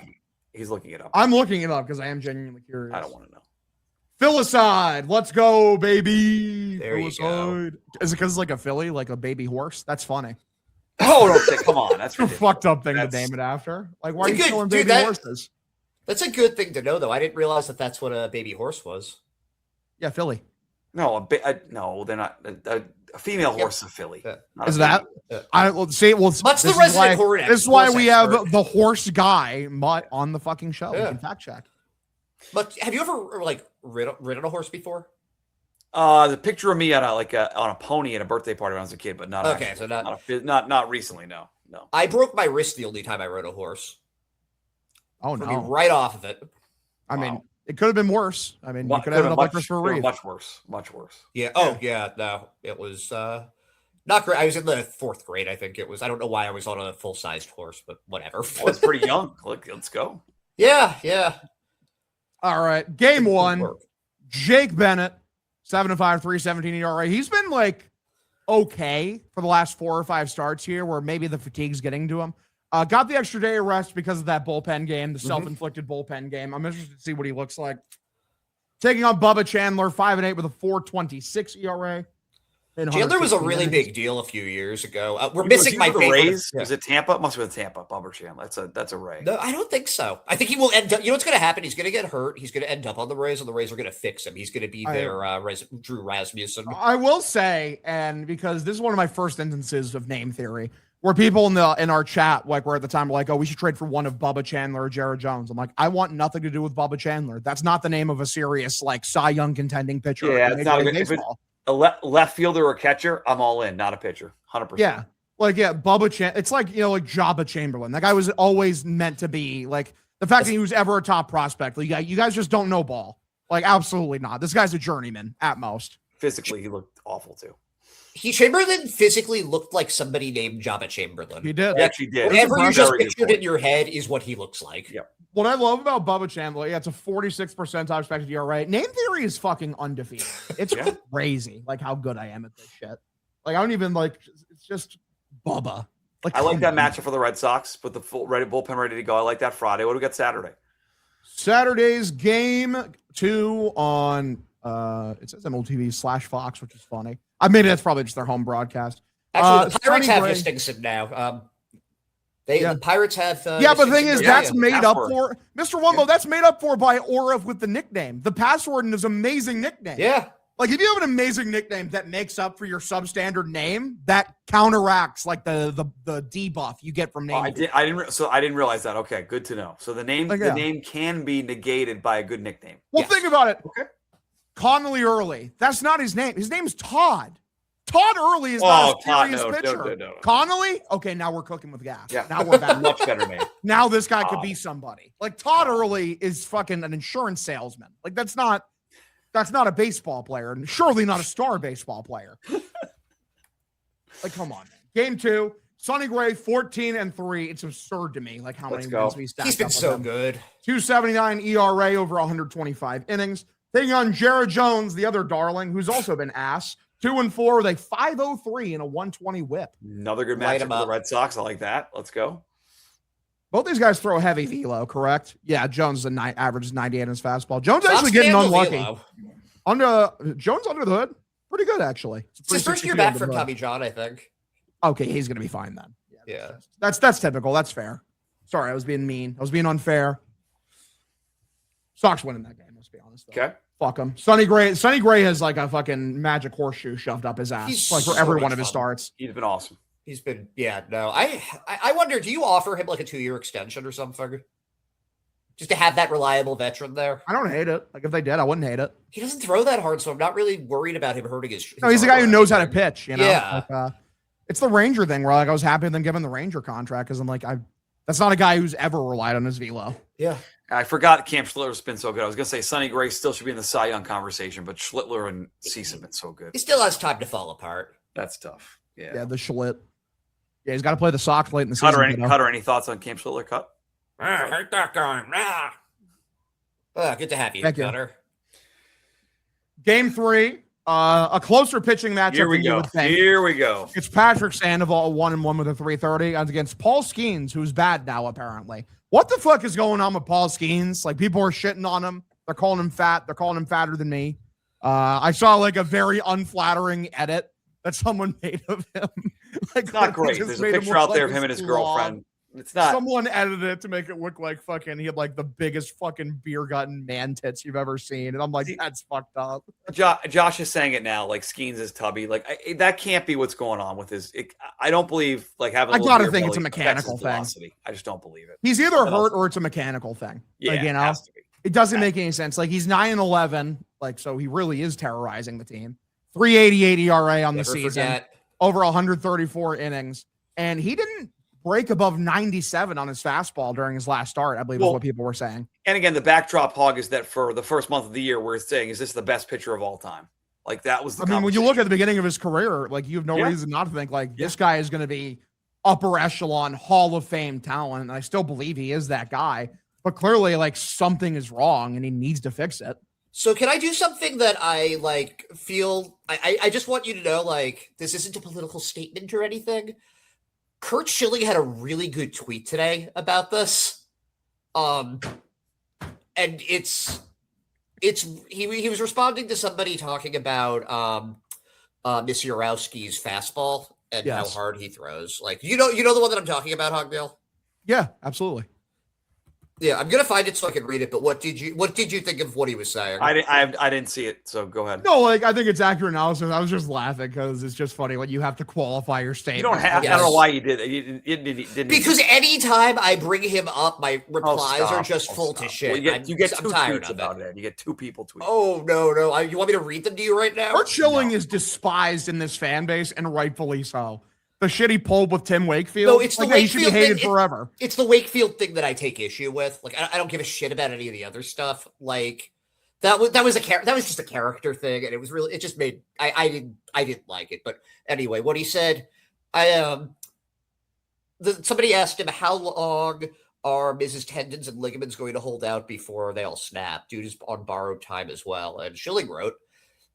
He's looking it up. I'm looking it up because I am genuinely curious. I don't want to know. Filicide. Let's go, baby. There you go. Filicide. Is it because it's like a filly, like a baby horse? That's funny. Oh, no, come on. That's It's a ridiculous. fucked up thing That's- to name it after. Like, why are It's you a good- killing dude, baby that- horses? That's a good thing to know, though. I didn't realize that that's what a baby horse was. Yeah, filly. No, no, they're not. A female horse is a filly. Yeah. not a Is that? baby. I will say. Well, Much the this is resident why- horse This is why horse we have expert. the horse guy Mutt on the fucking show. We Yeah. can fact check. But have you ever like ridden a horse before? The picture of me on a pony at a birthday party when I was a kid, but not Okay, actually, so not recently. No. I broke my wrist the only time I rode a horse. Oh Threw me no! right off of it. I mean, Wow. it could have been worse. I mean, you could have ended up like Christopher Reeve. Much worse. Much worse. Yeah. Oh, yeah. No, it was not great. I was in the 4th grade, I think it was. I don't know why I was on a full-sized horse, but whatever. I was pretty young. Let's go. Yeah. All right, game Good one. work. Jake Bennett, 7-5, 3.17 ERA. He's been like okay for the last 4 or 5 starts here, where maybe the fatigue's getting to him. Got the extra day of rest because of that bullpen game, the self-inflicted bullpen game. I'm interested to see what he looks like. Taking on Bubba Chandler, 5-8 with a 4.26 ERA. Chandler was a really big deal a few years ago. We're Was missing he my with the favorite. Rays. Yeah. Was it Tampa? Must have been Tampa. Bubba Chandler. That's a Ray. No, I don't think so. I think he will end up. You know what's going to happen? He's going to get hurt. He's going to end up on the Rays, and the Rays are going to fix him. He's going to be their Drew Rasmussen. I will say, and because this is one of my first instances of name theory, where people in our chat, like, were at the time like, oh, we should trade for one of Bubba Chandler or Jared Jones. I'm like, I want nothing to do with Bubba Chandler. That's not the name of a serious like Cy Young contending pitcher. Yeah, in it's not a Major good. League If it's Baseball. a left fielder or catcher, I'm all in. Not a pitcher. 100%. Yeah. Like, yeah, Bubba it's like, like Jabba Chamberlain. That guy was always meant to be like the fact that he was ever a top prospect. Like, you guys just don't know ball. Like, absolutely not. This guy's a journeyman at most. Physically, he looked awful too. Chamberlain physically looked like somebody named Jabba Chamberlain. He did. He actually did. Whatever you just Very good pictured point. in your head is what he looks like. Yep. What I love about Bubba Chandler, yeah, it's a 46% top expected ERA. Name theory is fucking undefeated. It's Yeah. crazy, like how good I am at this shit. Like I don't even like. It's just Bubba. Like I like come that on. matchup for the Red Sox. Put the full bullpen ready to go. I like that Friday. What do we got Saturday? Saturday's game 2 on it says MLTV/Fox, which is funny. Maybe that's probably just their home broadcast. Actually, the Pirates Sonny have Gray- Histingson now. Yeah. The Pirates have. Yeah, but the thing is, Histingson. that's yeah. made up Password. for. Mr. Wumbo, that's made up for by Aura with the nickname. The password is amazing nickname. Yeah. Like if you have an amazing nickname that makes up for your substandard name, that counteracts like the debuff you get from Oh, name. I didn't realize that. Okay, good to know. So the name Like, yeah. the name can be negated by a good nickname. Well, Yes. think about it. Okay. Connolly Early. That's not his name. His name's Todd. Todd Early is not a serious no, pitcher. no. Connolly? Okay, now we're cooking with gas. Yeah. Now we're back. Much better name. Now this guy could be somebody. Like Todd Early is fucking an insurance salesman. Like that's not a baseball player, and surely not a star baseball player. Like, come on, man. Game 2, Sonny Gray, 14-3. It's absurd to me, like how many wins we stacked. He's been so good. 2.79 ERA over 125 innings. Taking on Jared Jones, the other darling, who's also been ass. 2-4 with a 5.03 and a 120 whip. Another good matchup for the Red Sox. I like that. Let's go. Both these guys throw a heavy velo, correct? Yeah, Jones averages 98 in his fastball. Jones actually getting unlucky. Jones under the hood, pretty good actually. It's his first year back from Tommy John, I think. Okay, he's gonna be fine then. Yeah. That's typical. That's fair. Sorry, I was being mean. I was being unfair. Sox winning that game, let's be honest. Though. Okay. Fuck him. Sonny Gray has like a fucking magic horseshoe shoved up his ass. He's like for so every one much of his fun. starts. He's been awesome. He's been, no. I wonder, do you offer him like a 2-year extension or something? Just to have that reliable veteran there? I don't hate it. Like if they did, I wouldn't hate it. He doesn't throw that hard, so I'm not really worried about him hurting his No, he's a guy who knows how to pitch, you know? Yeah. Like, it's the Ranger thing where like I was happy with them giving the Ranger contract because I'm like, that's not a guy who's ever relied on his velo. Yeah. I forgot Cam Schlittler's been so good. I was going to say Sonny Gray still should be in the Cy Young conversation, but Schlittler and Cease have been so good. He still has time to fall apart. That's tough. Yeah. Yeah, the Schlitt. Yeah, he's got to play the Sox late in the season. Cutter, any thoughts on Cam Schlittler? Cut? I hate that guy. Good to have you, Thank you. Cutter. Game 3, a closer pitching matchup. Here we go. Here we go. It's Patrick Sandoval, 1-1 with a 3.30 against Paul Skeens, who's bad now apparently. What the fuck is going on with Paul Skeens? Like people are shitting on him. They're calling him fat. They're calling him fatter than me. I saw like a very unflattering edit that someone made of him. Like, it's not great. There's a picture out there of him and his girlfriend. It's not. Someone edited it to make it look like fucking he had like the biggest fucking beer gut man tits you've ever seen. And I'm like, that's fucked up. Josh is saying it now, like Skeens is tubby. Like that can't be what's going on with his. I don't believe like having. I gotta think it's a mechanical thing. I just don't believe it. He's either hurt or it's a mechanical thing. Yeah, like, you know, it doesn't make any sense. Like he's 9-11. Like so, he really is terrorizing the team. 3.88 ERA on the season. Over 134 innings, and he didn't break above 97 on his fastball during his last start, I believe is what people were saying. And again, the backdrop, Hog, is that for the first month of the year, we're saying, is this the best pitcher of all time? Like that was the I mean, when you look at the beginning of his career, like you have no reason not to think like this guy is going to be upper echelon Hall of Fame talent. And I still believe he is that guy, but clearly like something is wrong and he needs to fix it. So can I do something that I like feel I just want you to know, like, this isn't a political statement or anything. Curt Schilling had a really good tweet today about this. And he was responding to somebody talking about Misiorowski's fastball and how hard he throws. Like, you know the one that I'm talking about, Hogbill? Yeah, absolutely. Yeah, I'm gonna find it so I can read it. But what did you think of what he was saying? I didn't see it, so go ahead. No, like I think it's accurate analysis. I was just laughing because it's just funny when you have to qualify your statement. You don't have. I don't know why you did it. You didn't. Because anytime I bring him up, my replies are just full to shit. Well, you get two tired tweets of about it. You get two people tweeting. Oh no! You want me to read them to you right now? Curt Schilling is despised in this fan base, and rightfully so. The shit he pulled with Tim Wakefield. No, it's the Wakefield he should be hated forever. It's the Wakefield thing that I take issue with. Like, I don't give a shit about any of the other stuff. Like, that was just a character thing, and it was really. It just made I didn't like it. But anyway, what he said, somebody asked him how long are Mrs. tendons and ligaments going to hold out before they all snap? Dude is on borrowed time as well. And Schilling wrote,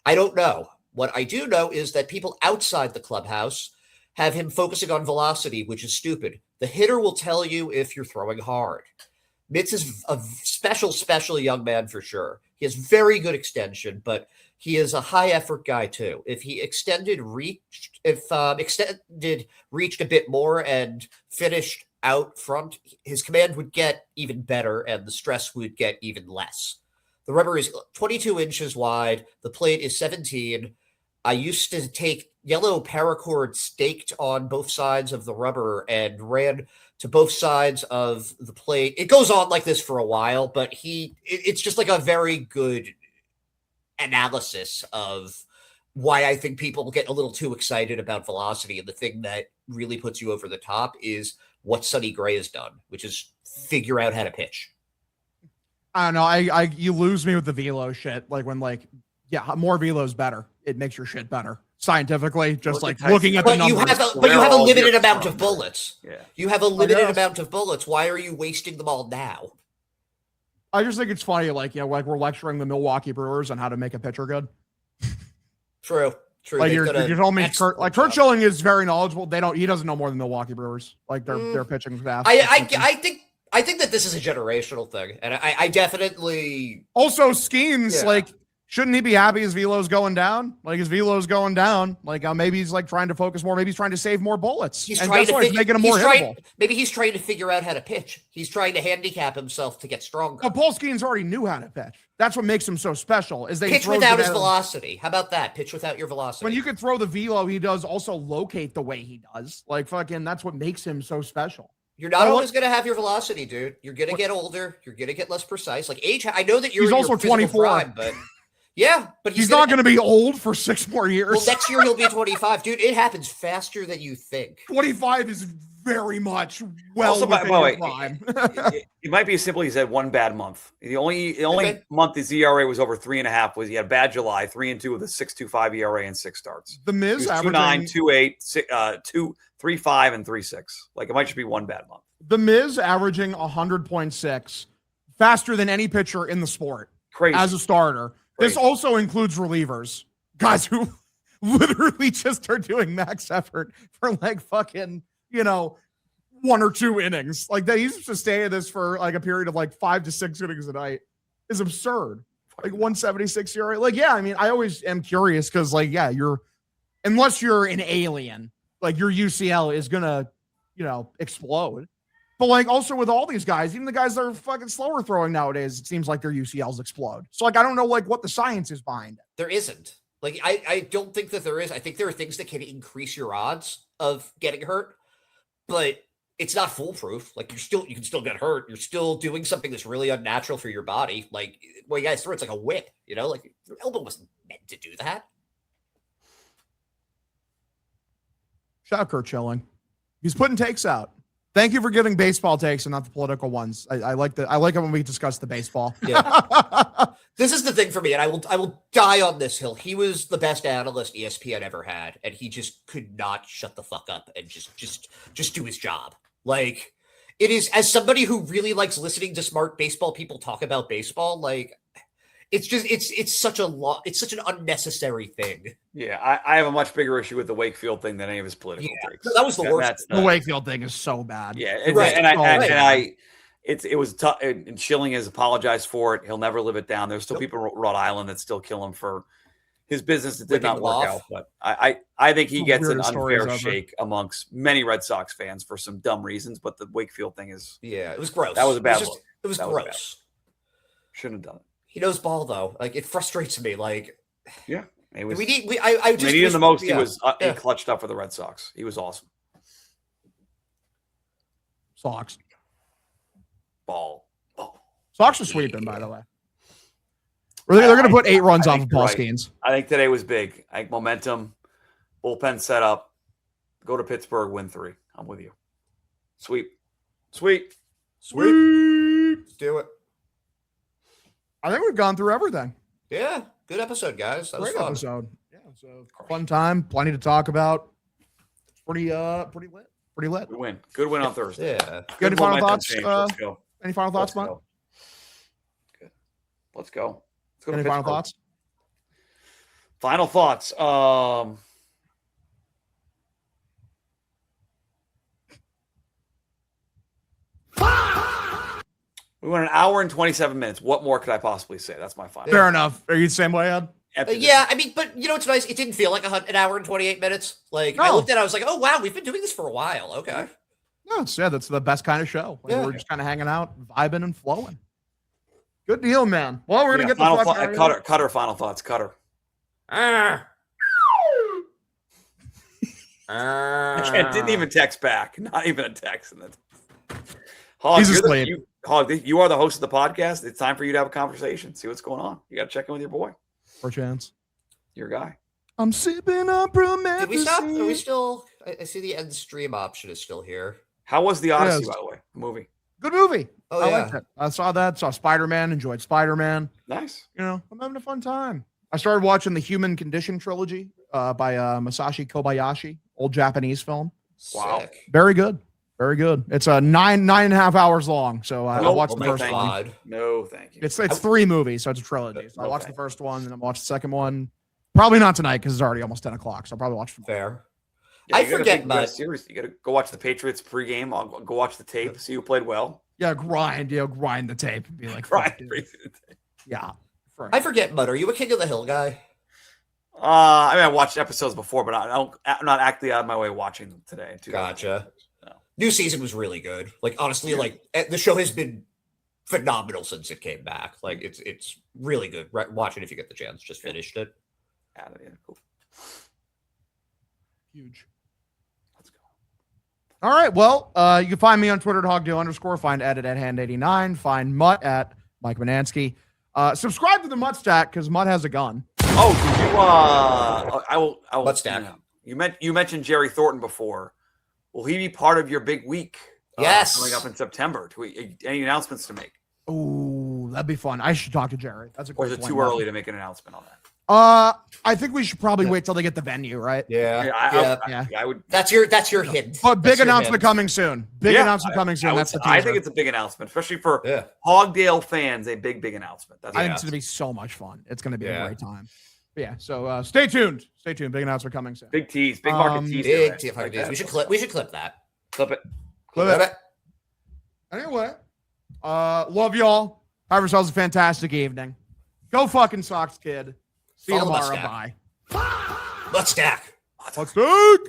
I don't know. What I do know is that people outside the clubhouse have him focusing on velocity, which is stupid. The hitter will tell you if you're throwing hard. Mitz is a special young man for sure. He has very good extension, but he is a high effort guy too. If he reached a bit more and finished out front, his command would get even better and the stress would get even less. The rubber is 22 inches wide. The plate is 17. I used to take yellow paracord staked on both sides of the rubber and ran to both sides of the plate. It goes on like this for a while, but it's just like a very good analysis of why I think people get a little too excited about velocity. And the thing that really puts you over the top is what Sonny Gray has done, which is figure out how to pitch. I don't know. You lose me with the velo shit. Like when more velo's better. It makes your shit better scientifically. Just Look like at looking at the But you numbers. have a limited amount of bullets. Yeah. You have a limited guess. amount of bullets. Why are you wasting them all now? I just think it's funny, like we're lecturing the Milwaukee Brewers on how to make a pitcher good. True. Like They've you're done an telling me, excellent Kurt job. Schilling is very knowledgeable. He doesn't know more than Milwaukee Brewers. Like their pitching staff. I think that this is a generational thing, and I definitely Also, Skeens, Yeah. like, shouldn't he be happy his velo's going down? Like his velo's going down. Like maybe he's like trying to focus more. Maybe he's trying to save more bullets. he's And trying guess to what? He's making him more hittable. maybe he's trying to figure out how to pitch. He's trying to handicap himself to get stronger. But Paul Skeens already knew how to pitch. That's what makes him so special. Is they Pitch throws without it his at him. velocity. How about that? Pitch without your velocity. When you could throw the velo, he does also locate the way he does. Like fucking, that's what makes him so special. You're not Oh, always going to have your velocity, dude. You're going to get older. You're going to get less precise. Like age, I know that you're He's in also your physical 24. prime, but yeah, but He's not going to be old for 6 more years. Well, next year he'll be 25, dude. It happens faster than you think. 25 is very much well Also, by within the your way, prime. it might be as simple as he had one bad month. The only Okay. month his ERA was over 3.5 was he had a bad July, 3-2 with a 6.25 ERA and 6 starts. The He Miz was averaging 2.9, 2.8, 2.3.5, and 3.6. Like it might just be one bad month. The Miz averaging 100.6 faster than any pitcher in the sport Crazy. as a starter. This Crazy. also includes relievers, guys who literally just are doing max effort for like fucking 1 or 2 innings. Like they used to stay at this for like a period of like 5 to 6 innings a night is absurd. Like 176 ERA. Like, yeah, I mean, I always am curious because, like, yeah, unless you're an alien, like your UCL is gonna, explode. But like also with all these guys, even the guys that are fucking slower throwing nowadays, it seems like their UCLs explode. So like I don't know like what the science is behind it. There isn't. Like I don't think that there is. I think there are things that can increase your odds of getting hurt, but it's not foolproof. Like you can still get hurt. You're still doing something that's really unnatural for your body. Like what you guys throw, it's like a whip, like your elbow wasn't meant to do that. Shout out Kurt Schilling. He's putting takes out. Thank you for giving baseball takes and not the political ones. I like it when we discuss the baseball. Yeah. This is the thing for me, and I will die on this hill. He was the best analyst ESPN ever had, and he just could not shut the fuck up and just do his job. Like it is, as somebody who really likes listening to smart baseball people talk about baseball, like it's such an unnecessary thing. Yeah, I have a much bigger issue with the Wakefield thing than any of his political takes. That was the worst. The Wakefield thing is so bad. Yeah, Right. It was tough. And Schilling has apologized for it. He'll never live it down. There's still people in Rhode Island that still kill him for his business that did Ripping not them work off. out. But I think he Some gets an weirdest stories unfair ever. shake amongst many Red Sox fans for some dumb reasons. But the Wakefield thing is Yeah, it was gross. That was a bad It was, look. it was That was bad. gross. shouldn't have done it. He knows ball though. Like it frustrates me. Like Yeah, it was. we need. I just When he needed wish- the most. yeah. He was he Yeah. clutched up for the Red Sox. He was awesome. Sox. Ball. Sox are sweeping, by the way. They're going to put 8 runs I off think of Paul you're right. Skeens. I think today was big. I think momentum, bullpen set up, go to Pittsburgh, win 3. I'm with you. Sweep. Sweet. Let's do it. I think we've gone through everything. Yeah, good episode, guys. That was Great fun. episode. Yeah, it's a fun time. Plenty to talk about. Pretty lit. Pretty lit. Good win. Good win on Thursday. Yeah. Any final momentum thoughts? change. Let's go. Any final thoughts, Let's Mike? go. Good. Let's go. Let's go to Any final Pittsburgh. thoughts? Final thoughts. We went an hour and 27 minutes. What more could I possibly say? That's my final. Fair enough. Are you the same way, Ed? After this- Yeah, I mean, but you know what's nice? It didn't feel like an hour and 28 minutes. Like I No. looked at it, I was like, oh wow, we've been doing this for a while. Okay. No, that's the best kind of show. Like, Yeah. We're just kind of hanging out, vibing, and flowing. Good deal, man. Well, we're gonna Yeah, get the final fuck thought- out of here. Cutter. Final thoughts. Cutter. Didn't even text back. Not even a text. Hog, He's you're asleep. you are the host of the podcast. It's time for you to have a conversation. See what's going on. You got to check in with your boy, For chance. your guy. I'm sipping up promethazine. Did we stop? Are we still? I see the end stream option is still here. How was the Odyssey, Yes. by the way? The movie. Good movie. Oh, I yeah. liked it. I saw that. Saw Spider-Man. Enjoyed Spider-Man. Nice. You know, I'm having a fun time. I started watching the Human Condition trilogy by Masashi Kobayashi, old Japanese film. Wow. Sick. Very good. Very good. It's a nine and a half hours long. So I Nope. watched Oh the my first one. God. No, thank you. It's 3 movies, so it's a trilogy. So I watched Okay. the first one, and I watched the second one. Probably not tonight because it's already almost 10 o'clock. So I'll probably watch it tomorrow. Fair. Yeah, I you gotta forget think- you gotta about- series. You got to go watch the Patriots pregame. I'll go watch the tape. See who played well. Yeah, grind the tape and be like, Right. fuck, dude. Yeah. I forget, Mud. Are you a King of the Hill guy? I mean, I watched episodes before, but I'm not actively out of my way watching them today. Too. Gotcha. No. New season was really good. Like honestly, like the show has been phenomenal since it came back. Like it's really good. Right, watch it if you get the chance. Just finished it. Yeah, cool. Huge. Let's go. All right. Well, you can find me on Twitter at @hogdeal_. Find Ed at Hand89. Find Mutt at Mike Manansky. Subscribe to the Mutt Stack because Mutt has a gun. Oh, did you? I will. Let's stack. You mentioned Jerry Thornton before. Will he be part of your big week? Yes. Coming up in September. Any announcements to make? Oh, that'd be fun. I should talk to Jerry. That's a Or great is it point, too Mutt. early to make an announcement on that? I think we should probably wait till they get the venue, right? Yeah. I would. That's your hint. But big That's your announcement hint. coming soon. Big Yeah, announcement coming soon. That's the teaser. I think it's a big announcement, especially for Yeah. Hogdale fans. A big announcement. That's I think yeah. it's going to be so much fun. It's going to be a Yeah. great time. But yeah. So stay tuned. Stay tuned. Big announcement coming soon. Big tease, big market tease. Big there. TFI Like days. that. We should clip that. Clip it. Clip it. Anyway, love y'all. Have yourselves a fantastic evening. Go fucking Sox, kid. See you Follow the tomorrow. Stack. Bye. Let's stack. Let's take.